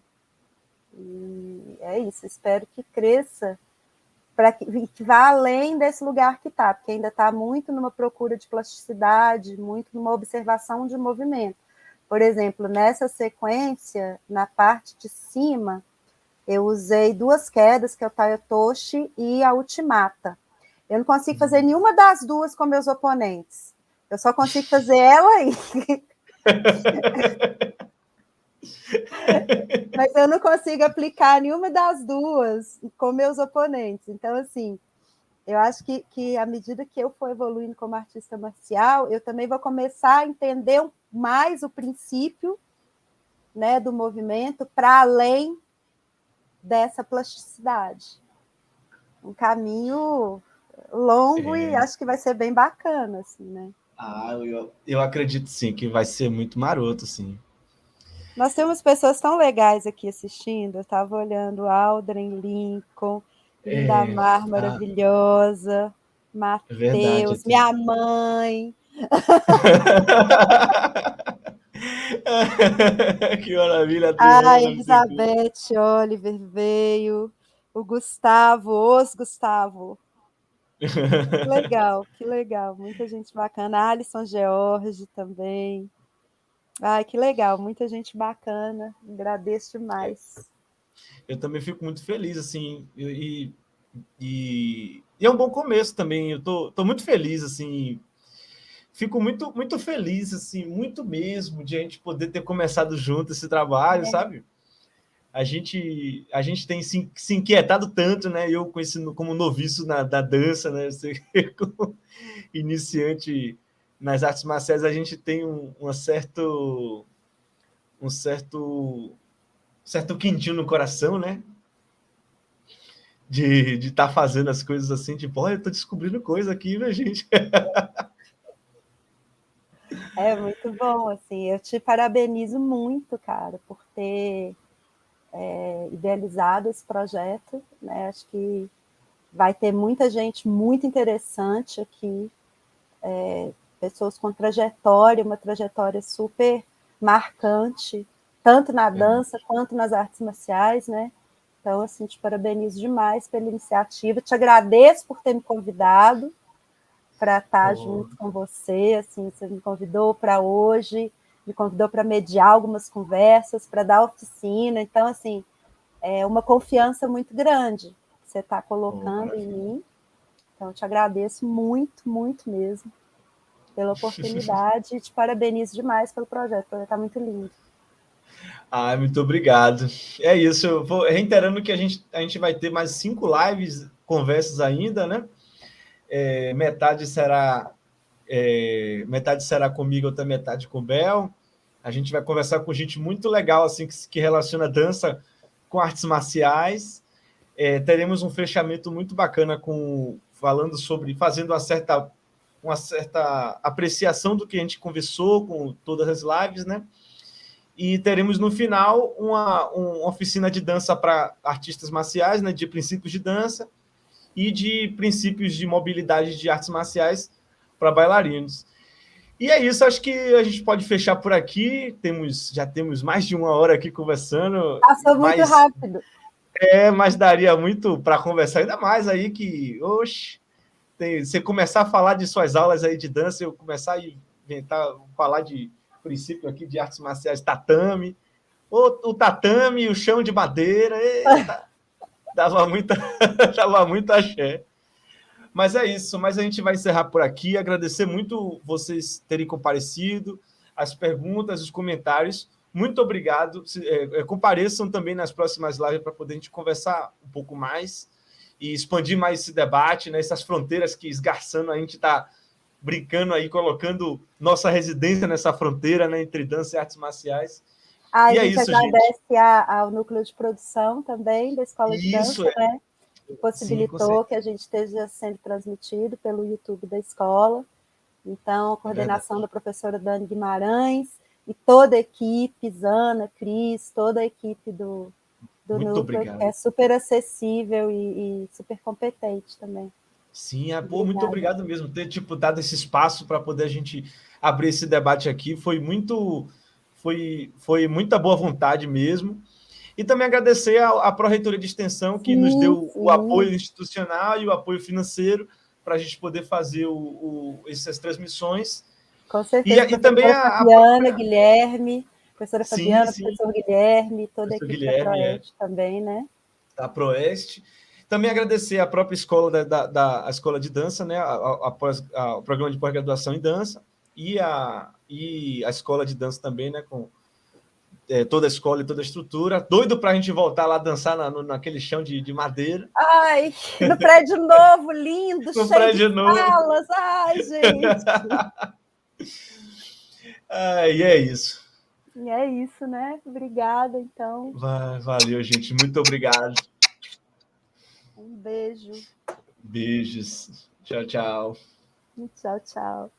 e é isso, espero que cresça, para que vá além desse lugar que está, porque ainda está muito numa procura de plasticidade, muito numa observação de movimento. Por exemplo, nessa sequência, na parte de cima, eu usei duas quedas, que é o Tayotoshi e a Ultimata. Eu não consigo fazer nenhuma das duas com meus oponentes. Eu só consigo fazer ela aí. Mas eu não consigo aplicar nenhuma das duas com meus oponentes. Então, assim, eu acho que à medida que eu for evoluindo como artista marcial, eu também vou começar a entender mais o princípio, né, do movimento para além dessa plasticidade. Um caminho longo e acho que vai ser bem bacana, assim, né? Eu acredito sim que vai ser muito maroto, sim. Nós temos pessoas tão legais aqui assistindo. Eu estava olhando Aldrin, Lincoln, Lindamar, maravilhosa, É verdade. Matheus, minha mãe. Que maravilha, A Adriana, Elizabeth Oliver veio, o Gustavo, os Gustavo. Que legal, muita gente bacana. Alisson George também. Ai, que legal, muita gente bacana. Agradeço demais. Eu também fico muito feliz, assim, e é um bom começo também. Eu tô muito feliz, assim, fico muito, muito feliz, assim, muito mesmo, de a gente poder ter começado junto esse trabalho, sabe? A gente tem se inquietado tanto, né? Eu conhecendo como noviço da dança, né? Você, como iniciante nas artes marciais, a gente tem um certo quentinho no coração, né? De estar fazendo as coisas assim, tipo, olha, eu tô descobrindo coisa aqui, né, gente? É muito bom, assim, eu te parabenizo muito, cara, por ter idealizado esse projeto, né? Acho que vai ter muita gente muito interessante aqui, pessoas com trajetória, uma trajetória super marcante, tanto na dança quanto nas artes marciais, né? Então, assim, te parabenizo demais pela iniciativa, te agradeço por ter me convidado para estar junto com você, assim, você me convidou para hoje, me convidou para mediar algumas conversas, para dar oficina, então, assim, é uma confiança muito grande que você está colocando em mim, então, te agradeço muito, muito mesmo pela oportunidade e te parabenizo demais pelo projeto está muito lindo. Muito obrigado. É isso, eu vou reiterando que a gente vai ter mais 5 lives, conversas ainda, né? Metade será comigo, outra metade com o Bel. A gente vai conversar com gente muito legal, assim, que relaciona dança com artes marciais. Teremos um fechamento muito bacana fazendo uma certa apreciação do que a gente conversou com todas as lives, né? E teremos no final uma oficina de dança para artistas marciais, né? De princípios de dança e de princípios de mobilidade de artes marciais para bailarinos. E é isso, acho que a gente pode fechar por aqui. Já temos mais de 1 hora aqui conversando. Passou muito rápido. Mas daria muito para conversar, ainda mais aí que, você começar a falar de suas aulas aí de dança, eu começar a falar de princípio aqui de artes marciais, tatame, o tatame, o chão de madeira, eita, dava muito axé. Mas é isso, mas a gente vai encerrar por aqui, agradecer muito vocês terem comparecido, as perguntas, os comentários, muito obrigado, compareçam também nas próximas lives para poder a gente conversar um pouco mais e expandir mais esse debate, né, essas fronteiras que esgarçando a gente está brincando aí, colocando nossa residência nessa fronteira, né, entre dança e artes marciais. A gente agradece ao núcleo de produção também da Escola de Dança, né? Que possibilitou que a gente esteja sendo transmitido pelo YouTube da escola. Então, a coordenação da professora Dani Guimarães e toda a equipe, Zana, Cris, toda a equipe do núcleo, obrigado. Que é super acessível e super competente também. Sim, muito obrigado mesmo ter dado esse espaço para poder a gente abrir esse debate aqui. Foi muita boa vontade mesmo. E também agradecer à Pró-Reitoria de Extensão, que nos deu o apoio institucional e o apoio financeiro para a gente poder fazer essas transmissões. Com certeza, e também Fabiana, Guilherme, professora Fabiana, professor Guilherme, toda a equipe da Proeste também, né? Da Proeste. Também agradecer à própria escola, da Escola de Dança, né? O programa de pós-graduação em dança, e a Escola de Dança também, né? Com toda a escola e toda a estrutura. Doido para a gente voltar lá dançar naquele chão de madeira. Ai, no prédio novo, lindo, no cheio de salas. Ai, gente. E é isso. E é isso, né? Obrigada, então. Valeu, gente. Muito obrigado. Um beijo. Beijos. Tchau, tchau. Tchau, tchau.